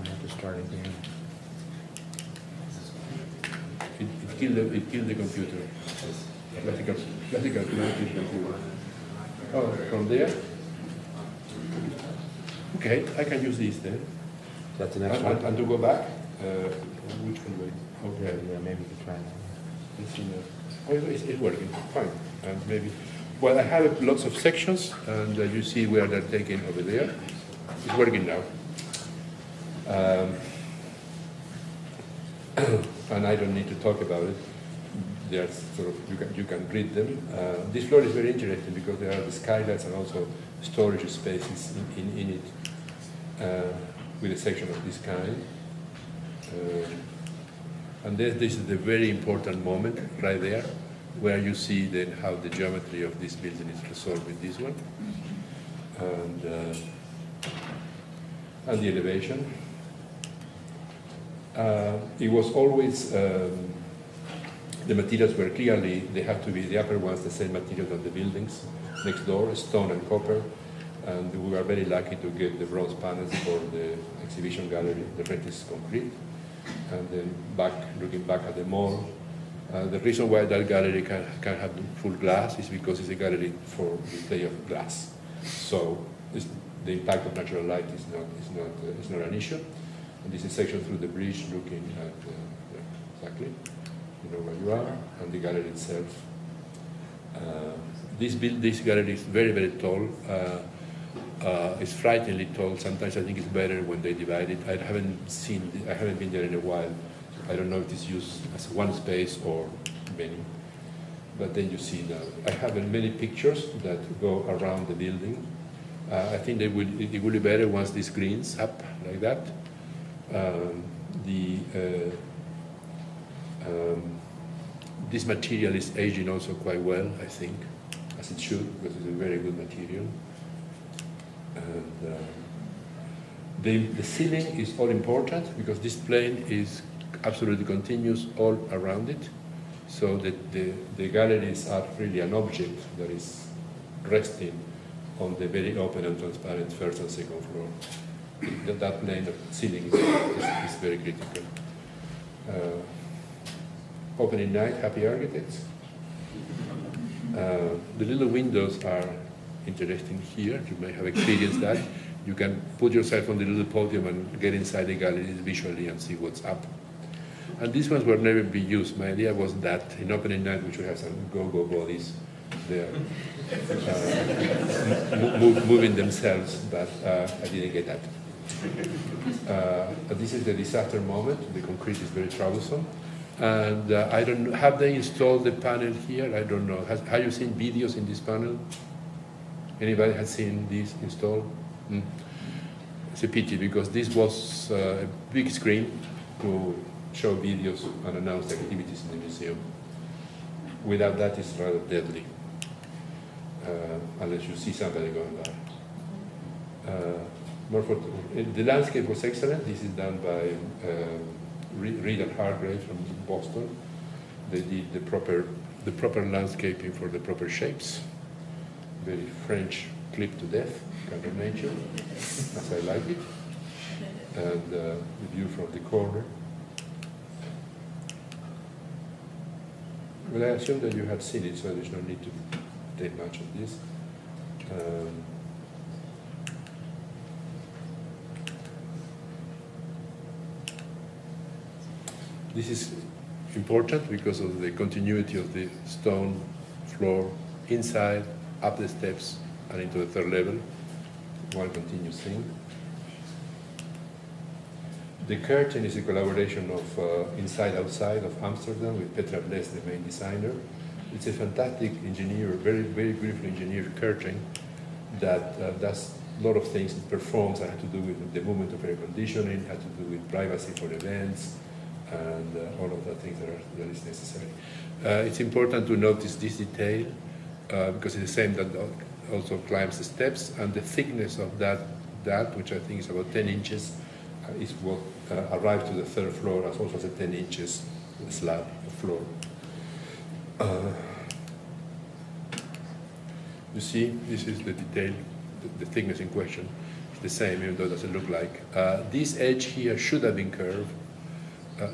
I have to start again. It killed the computer. Classical computer. Oh, from there? Okay, I can use this then. That's the next one. And to go back? Which one way? Okay. Yeah, maybe you could try that. Oh, it's working, fine. And maybe, well, I have lots of sections, and you see where they're taken over there. It's working now. And I don't need to talk about it. They're sort of, you can read them. This floor is very interesting because there are the skylights and also storage spaces in it with a section of this kind. And this is the very important moment right there, where you see then how the geometry of this building is resolved with this one, and the elevation. It was always The materials were clearly, they have to be the upper ones, the same material as the buildings next door, stone and copper. And we were very lucky to get the bronze panels for the exhibition gallery. The rest is concrete. And then looking back at the mall, the reason why that gallery can have full glass is because it's a gallery for display of glass. So the impact of natural light is not an issue. And this is a section through the bridge looking at exactly, you know where you are, and the gallery itself. This gallery is very, very tall. It's frighteningly tall. Sometimes I think it's better when they divide it. I haven't been there in a while. I don't know if it's used as one space or many. But then you see now. I have many pictures that go around the building. I think it will be better once this greens up like that. This material is aging also quite well, I think, as it should, because it's a very good material. And the ceiling is all important because this plane is absolutely continuous all around it. So the galleries are really an object that is resting on the very open and transparent first and second floor. That plane of ceiling is very critical. Opening night, happy architects. The little windows are interesting here. You may have experienced that. You can put yourself on the little podium and get inside the galleries visually and see what's up. And these ones were never be used. My idea was that in opening night we should have some go-go bodies there moving themselves, but I didn't get that. This is the disaster moment. The concrete is very troublesome. And I don't know, have they installed the panel here? I don't know. Have you seen videos in this panel? Anybody has seen this installed? It's a pity because this was a big screen to show videos and announce activities in the museum. Without that, it's rather deadly, unless you see somebody going by. The landscape was excellent. This is done by Rhode and Hargrave from Boston. They did the proper landscaping for the proper shapes. Very French, clip to death kind of nature, as I like it. And the view from the corner. Well, I assume that you have seen it, so there's no need to take much of this. This is important because of the continuity of the stone floor inside, up the steps, and into the third level. One continuous thing. The curtain is a collaboration of inside-outside of Amsterdam with Petra Bles, the main designer. It's a fantastic engineer, very, very beautiful engineered curtain that does a lot of things. It performs, it had to do with the movement of air conditioning, had to do with privacy for events, and all of the things that is necessary. It's important to notice this detail because it's the same that also climbs the steps, and the thickness of that which I think is about 10 inches, is what arrived to the third floor as also as a 10 inches slab of floor. You see, this is the detail, the thickness in question. It's the same, even though it doesn't look like. This edge here should have been curved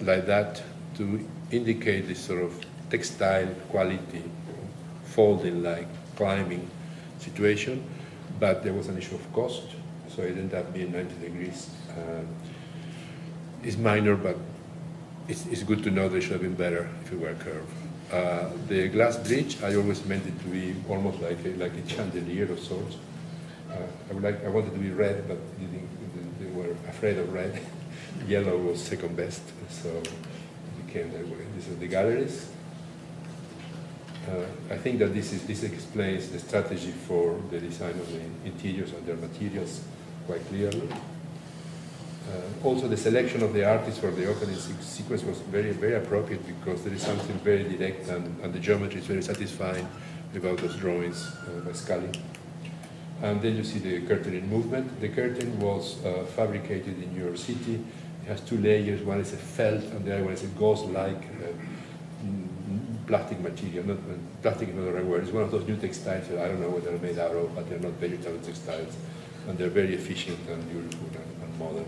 like that to indicate this sort of textile quality, folding-like climbing situation, but there was an issue of cost, so it ended up being 90 degrees. It's minor, but it's good to know they should have been better if it were curved. The glass bridge, I always meant it to be almost like a chandelier of sorts. I wanted to be red, but they were afraid of red. Yellow was second best, so it became that way. These are the galleries. I think that this explains the strategy for the design of the interiors and their materials quite clearly. Also, the selection of the artists for the opening sequence was very, very appropriate because there is something very direct and the geometry is very satisfying about those drawings by Scully. And then you see the curtain in movement. The curtain was fabricated in New York City. It has two layers. One is a felt and the other one is a gauze-like plastic material, not plastic is not the right word. It's one of those new textiles that I don't know what they're made out of, but they're not vegetable textiles, and they're very efficient and beautiful and modern.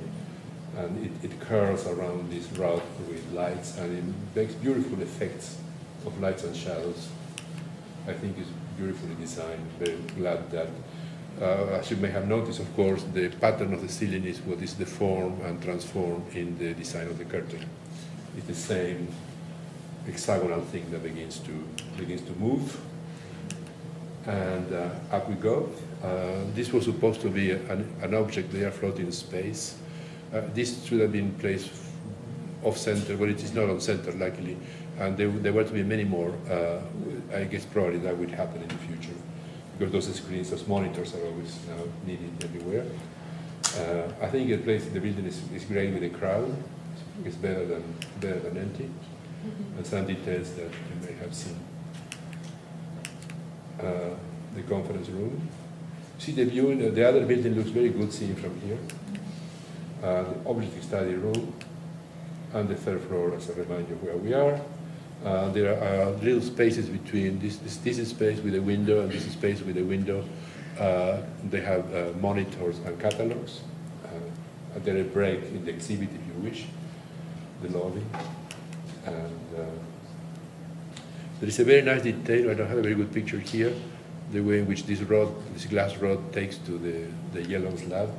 And it curls around this route with lights, and it makes beautiful effects of lights and shadows. I think it's beautifully designed. Very glad that, as you may have noticed, of course, the pattern of the ceiling is what is deformed and transformed in the design of the curtain. It's the same hexagonal thing that begins to move. And up we go. This was supposed to be an object there floating in space. This should have been placed off-center, but it is not on-center, luckily. And there were to be many more. I guess probably that would happen in the future, because those screens, those monitors are always now needed everywhere. I think the place in the building is great with a crowd. It's better than empty. And some details that you may have seen. The conference room. See the view in the other building looks very good seen from here. The object study room, and the third floor as a reminder where we are. There are little spaces between this is space with a window and this is space with a window. They have monitors and catalogs. There is a break in the exhibit if you wish, the lobby. And there is a very nice detail. I don't have a very good picture here. The way in which this glass rod takes to the yellow slab.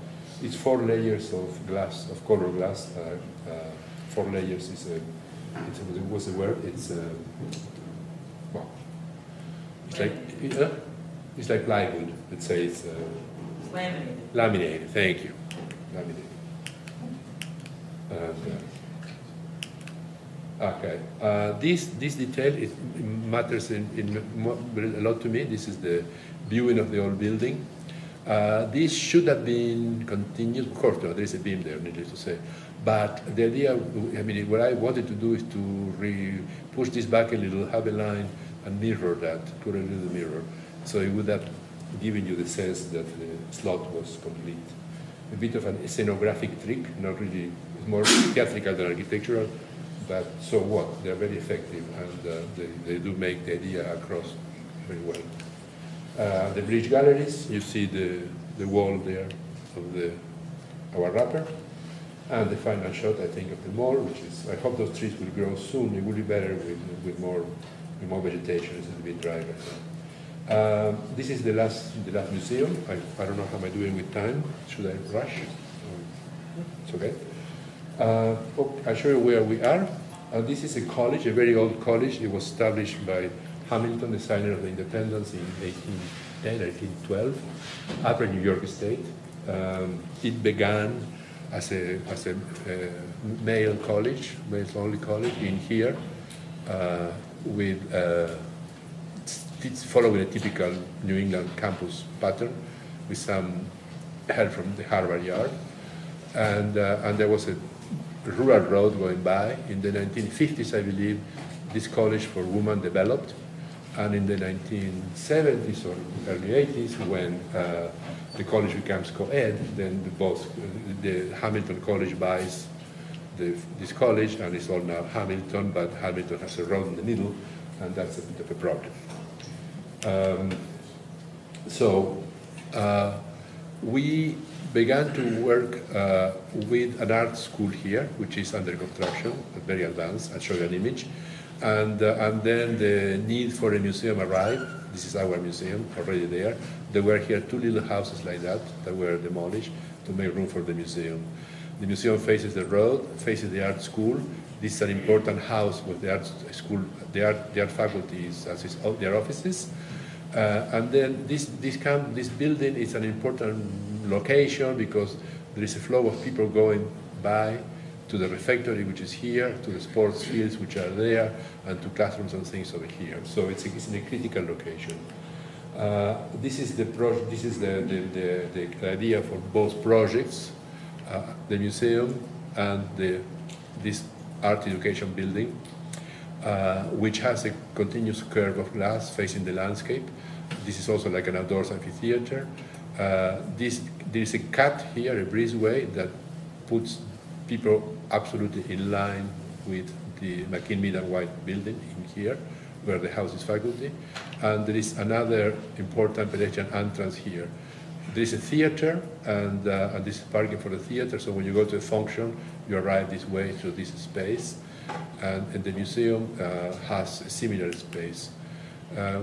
It's 4 layers of glass, of color glass. 4 layers is what's the word? It's well, it's like plywood. Let's say it's laminated. Laminated. Thank you. Laminated. And, okay. This detail matters a lot to me. This is the viewing of the old building. This should have been continued. Of course, no, there is a beam there, needless to say. But the idea, I mean, what I wanted to do is to push this back a little, have a line, and mirror that, put a little mirror. So it would have given you the sense that the slot was complete. A bit of an scenographic trick, not really, it's more theatrical than architectural, but so what? They're very effective, and they do make the idea across very well. The bridge galleries, you see the wall there of our wrapper. And the final shot, I think, of the mall, which is, I hope those trees will grow soon. It will be better with more vegetation. It's a little bit dry right now. This is the last museum. I don't know how I'm doing with time. Should I rush? It's okay. I'll show you where we are. This is a college, a very old college. It was established by Hamilton, the signer of the independence, in 1810, 1812, Upper New York State. It began as a male college, male-only college in here, with it's following a typical New England campus pattern, with some help from the Harvard Yard, and there was a rural road going by. In the 1950s, I believe, this college for women developed, and in the 1970s or early 80s, when the college becomes co-ed, then the Hamilton College buys this college, and it's all now Hamilton, but Hamilton has a road in the middle, and that's a bit of a problem. We began to work with an art school here, which is under construction, very advanced. I'll show you an image. And then the need for a museum arrived. This is our museum, already there. There were here 2 little houses like that were demolished to make room for the museum. The museum faces the road, faces the art school. This is an important house with the art school, the art faculty as their offices. And then this building is an important location because there is a flow of people going by to the refectory, which is here, to the sports fields, which are there, and to classrooms and things over here. So it's in a critical location. This is the idea for both projects, the museum and this art education building, which has a continuous curve of glass facing the landscape. This is also like an outdoors amphitheater. There is a cut here, a breezeway, that puts people absolutely in line with the McKinney and White building in here, where the house is faculty. And there is another important pedestrian entrance here. There is a theater, and this is parking for the theater, so when you go to a function, you arrive this way through this space. And the museum has a similar space.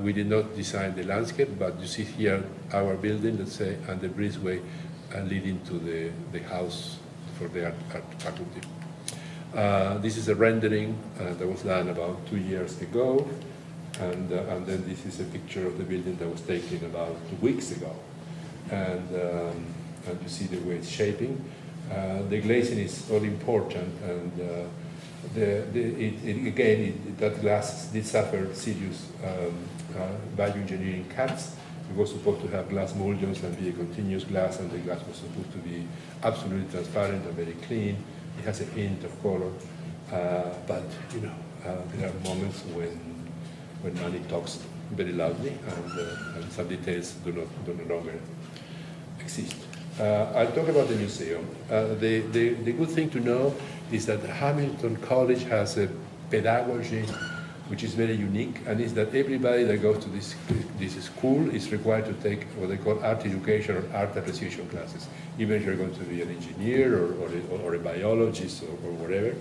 We did not design the landscape, but you see here our building, let's say, and the breezeway leading to the house for the art faculty. This is a rendering that was done about 2 years ago, and then this is a picture of the building that was taken about 2 weeks ago. And you see the way it's shaping. The glazing is all important, and that glass did suffer serious value engineering cuts. It was supposed to have glass mullions and be a continuous glass, and the glass was supposed to be absolutely transparent and very clean. It has a hint of color, but you know, there are moments when money talks very loudly, and some details do no longer exist. I'll talk about the museum. The good thing to know is that Hamilton College has a pedagogy which is very unique, and is that everybody that goes to this school is required to take what they call art education or art appreciation classes. Even if you're going to be an engineer or a biologist or whatever,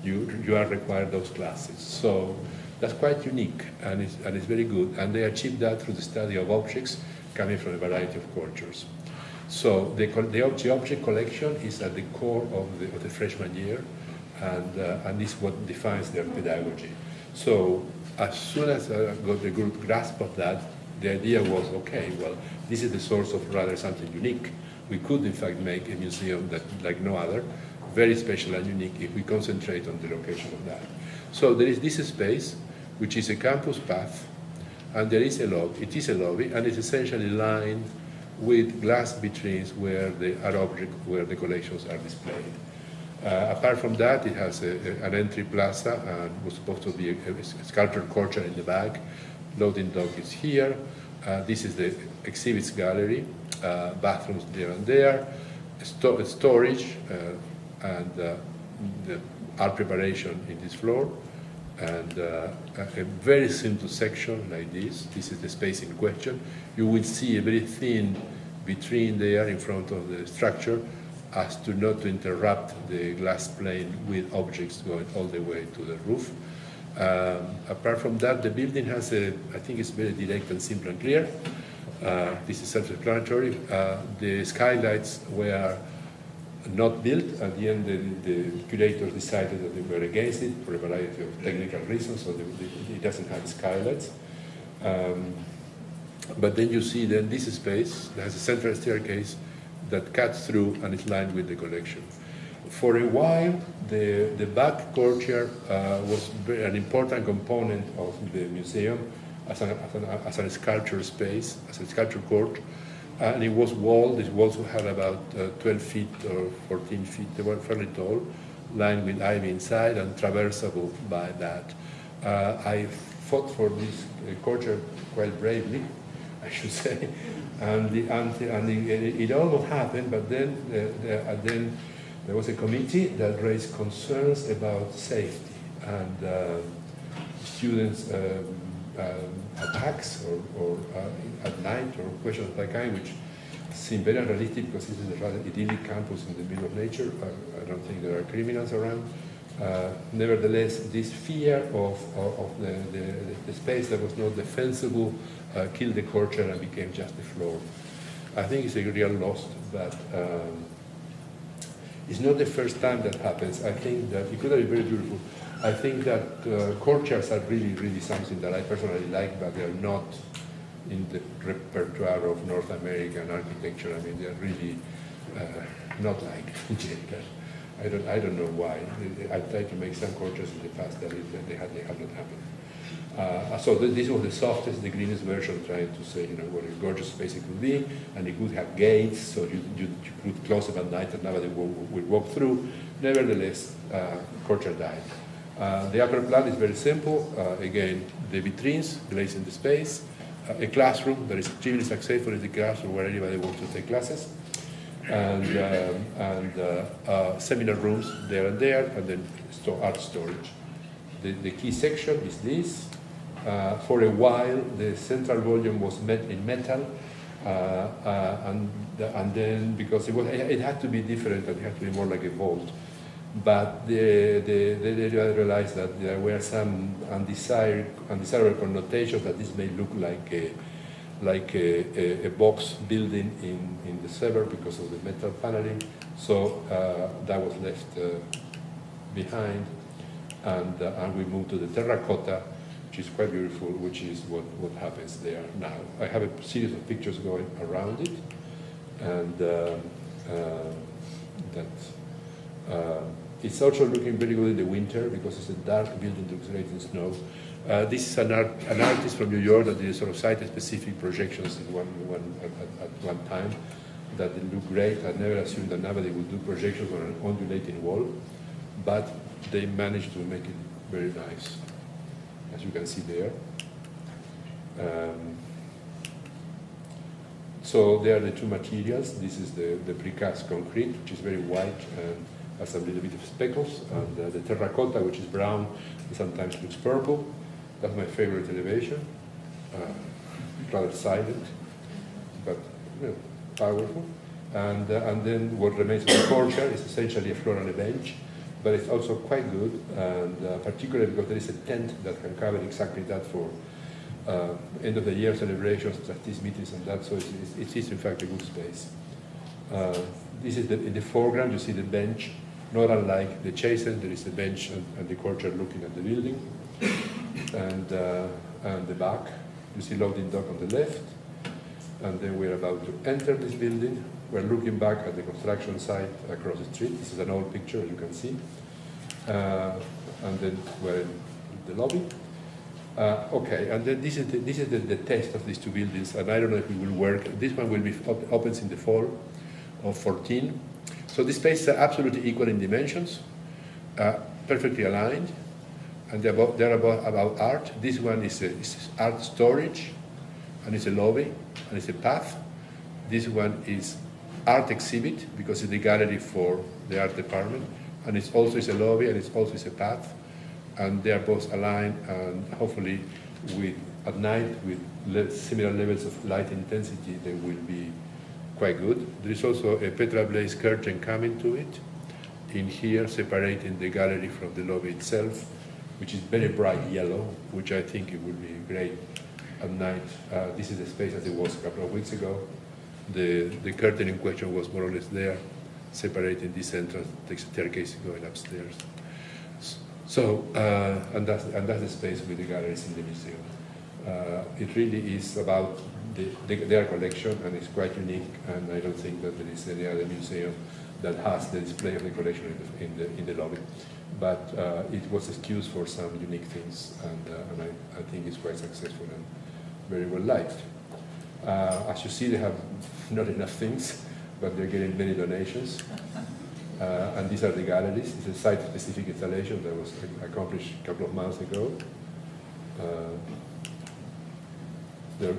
you are required those classes. So that's quite unique, and it's very good. And they achieve that through the study of objects coming from a variety of cultures. So the object collection is at the core of the freshman year, and this is what defines their pedagogy. So as soon as I got a good grasp of that, the idea was, okay, well, this is the source of rather something unique. We could, in fact, make a museum that, like no other, very special and unique if we concentrate on the location of that. So there is this space, which is a campus path, and there is a lobby. It is a lobby, and it's essentially lined with glass vitrines where the art objects, where the collections are displayed. Apart from that, it has an entry plaza, and was supposed to be a sculpture courtyard in the back. Loading dock is here. This is the exhibits gallery, bathrooms there and there, storage, and the art preparation in this floor, and a very simple section like this. This is the space in question. You will see a very thin vitrine there in front of the structure, as to not to interrupt the glass plane with objects going all the way to the roof. Apart from that, the building has I think it's very direct and simple and clear. This is self-explanatory. The skylights were not built. At the end, the curators decided that they were against it for a variety of technical reasons, so it doesn't have skylights. But then you see then this space that has a central staircase that cuts through and is lined with the collection. For a while, the back courtyard was an important component of the museum as a sculpture space, as a sculpture court, and it was walled. These walls had about 12 feet or 14 feet. They were fairly tall, lined with ivy inside and traversable by that. I fought for this courtyard quite bravely, I should say, and it almost happened, but then there was a committee that raised concerns about safety and students' attacks or at night or questions of that kind, which seem very unrealistic because this is a rather idyllic campus in the middle of nature. I don't think there are criminals around. Nevertheless, this fear of the space that was not defensible killed the courtyard and became just the floor. I think it's a real loss, but it's not the first time that happens. I think that it could have been very beautiful. I think that courtyards are really, really something that I personally like, but they're not in the repertoire of North American architecture. I mean, they're really not like general. I don't know why. I tried to make some courtyards in the past that they had not happened. So this was the softest, the greenest version, trying to say, what a gorgeous space it could be, and it could have gates, so you could close it at night and nobody would walk through. Nevertheless, courtyard died. The upper plan is very simple. Again, the vitrines glazing the space, a classroom that is extremely successful in the classroom where anybody wants to take classes, and seminar rooms there and then art storage. The key section is this, For a while, the central volume was in metal, and then because it had to be different and it had to be more like a vault. But they realized that there were some undesirable connotations that this may look like a box building in the suburb because of the metal paneling. So that was left behind, and we moved to the terracotta, which is quite beautiful, which is what happens there now. I have a series of pictures going around it, and it's also looking very good in the winter because it's a dark building, looks great in snow. This is an artist from New York that did sort of site-specific projections at one time that they look great. I never assumed that nobody would do projections on an undulating wall, but they managed to make it very nice, as you can see there. So there are the two materials. This is the precast concrete, which is very white and has a little bit of speckles, and the terracotta, which is brown and sometimes looks purple. That's my favorite elevation. Rather silent, but powerful. And then what remains of the courtyard is essentially a floor and a bench, but it's also quite good, and particularly because there is a tent that can cover exactly that for end of the year celebrations, trustees meetings, and that. So it is in fact a good space. This is in the foreground. You see the bench. Not unlike the chasen, there is a bench and the courtyard looking at the building, and the back. You see loading dock on the left, and then we're about to enter this building. We're looking back at the construction site across the street. This is an old picture, as you can see, and then we're in the lobby. Okay, and then this is the test of these two buildings, and I don't know if it will work. This one will be opens in the fall of 14. So these spaces are absolutely equal in dimensions, perfectly aligned, and they're about art. This one is art storage, and it's a lobby, and it's a path. This one is art exhibit, because it's the gallery for the art department, and it's also a lobby, and it's also a path, and they are both aligned, and hopefully at night with similar levels of light intensity, they will be quite good. There is also a Petra Blaze curtain coming to it, in here separating the gallery from the lobby itself, which is very bright yellow, which I think it would be great at night. This is the space as it was a couple of weeks ago. The curtain in question was more or less there, separating this entrance, the staircase going upstairs. So, and that's the space with the galleries in the museum. It really is about their collection, and it's quite unique, and I don't think that there is any other museum that has the display of the collection in the lobby. But it was excuse for some unique things, and I think it's quite successful and very well liked. As you see, they have not enough things, but they're getting many donations. And these are the galleries. It's a site-specific installation that was accomplished a couple of months ago.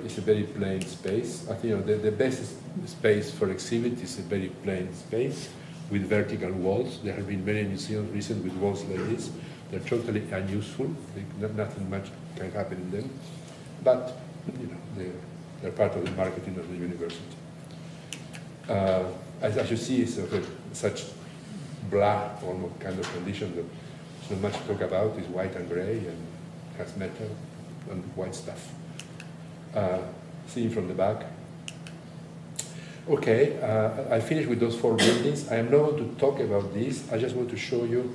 It's a very plain space. I think the best space for exhibit is a very plain space with vertical walls. There have been many museums recently with walls like this. They're totally unuseful. Nothing much can happen in them. But they're part of the marketing of the university. As you see, it's such black, almost kind of condition that there's not much to talk about. It's white and gray and has metal and white stuff. Seen from the back. Okay, I finished with those four buildings. I am not going to talk about this. I just want to show you,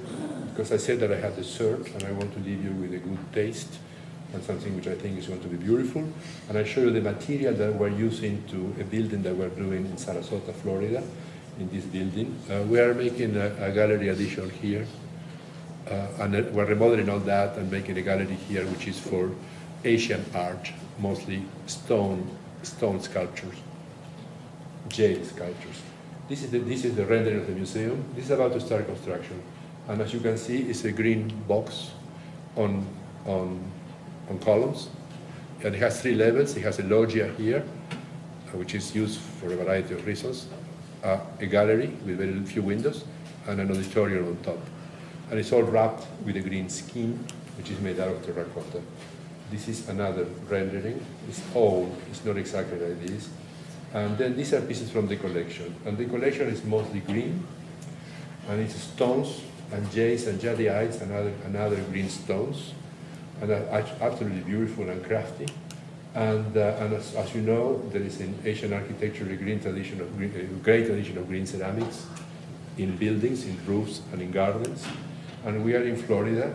because I said that I had the search, and I want to leave you with a good taste and something which I think is going to be beautiful. And I show you the material that we're using to a building that we're doing in Sarasota, Florida, in this building. We are making a gallery addition here, and we're remodeling all that and making a gallery here, which is for Asian art, mostly stone sculptures, jade sculptures. This is the rendering of the museum. This is about to start construction, and as you can see, it's a green box on columns, and it has 3 levels. It has a loggia here, which is used for a variety of reasons, a gallery with very few windows, and an auditorium on top, and it's all wrapped with a green skin, which is made out of terracotta. This is another rendering. It's old, it's not exactly like this. And then these are pieces from the collection. And the collection is mostly green, and it's stones and jades and jadeites and other green stones, and are absolutely beautiful and crafty. And as you know, there is in Asian architecture a great tradition of green ceramics in buildings, in roofs, and in gardens. And we are in Florida.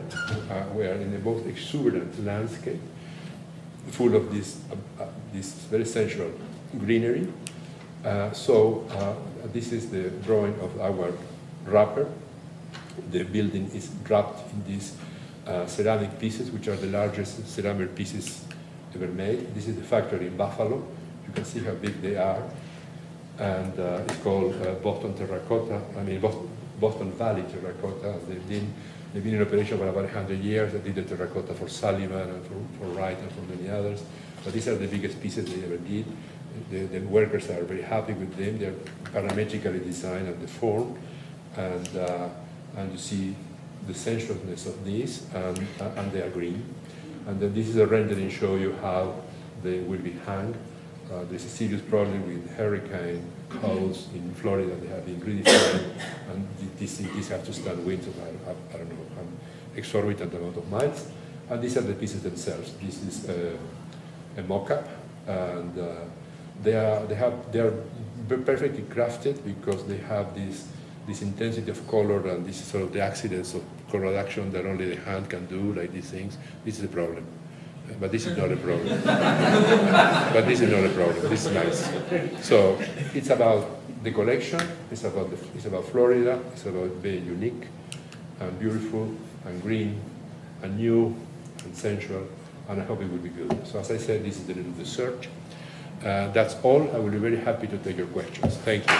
We are in a most exuberant landscape, full of this very sensual greenery. This is the drawing of our wrapper. The building is wrapped in these ceramic pieces, which are the largest ceramic pieces ever made. This is the factory in Buffalo. You can see how big they are. And it's called Boston Valley Terracotta. They've been in operation for about 100 years. They did the terracotta for Sullivan and for Wright and for many others. But these are the biggest pieces they ever did. The workers are very happy with them. They're parametrically designed and deformed. And you see the sensuousness of these, and they are green. And then this is a rendering show you how they will be hung. There's a serious problem with hurricane codes in Florida. They have been redefined, and these have to stand winds of, I don't know, an exorbitant amount of miles. And these are the pieces themselves. This is a mock-up, and they are perfectly crafted because they have this intensity of color and this is sort of the accidents of color reduction that only the hand can do, like these things. This is a problem. But this is not a problem. But this is not a problem. This is nice. So it's about the collection. It's about Florida. It's about being unique and beautiful and green and new and sensual. And I hope it will be good. So as I said, this is the little research. That's all. I will be very happy to take your questions. Thank you.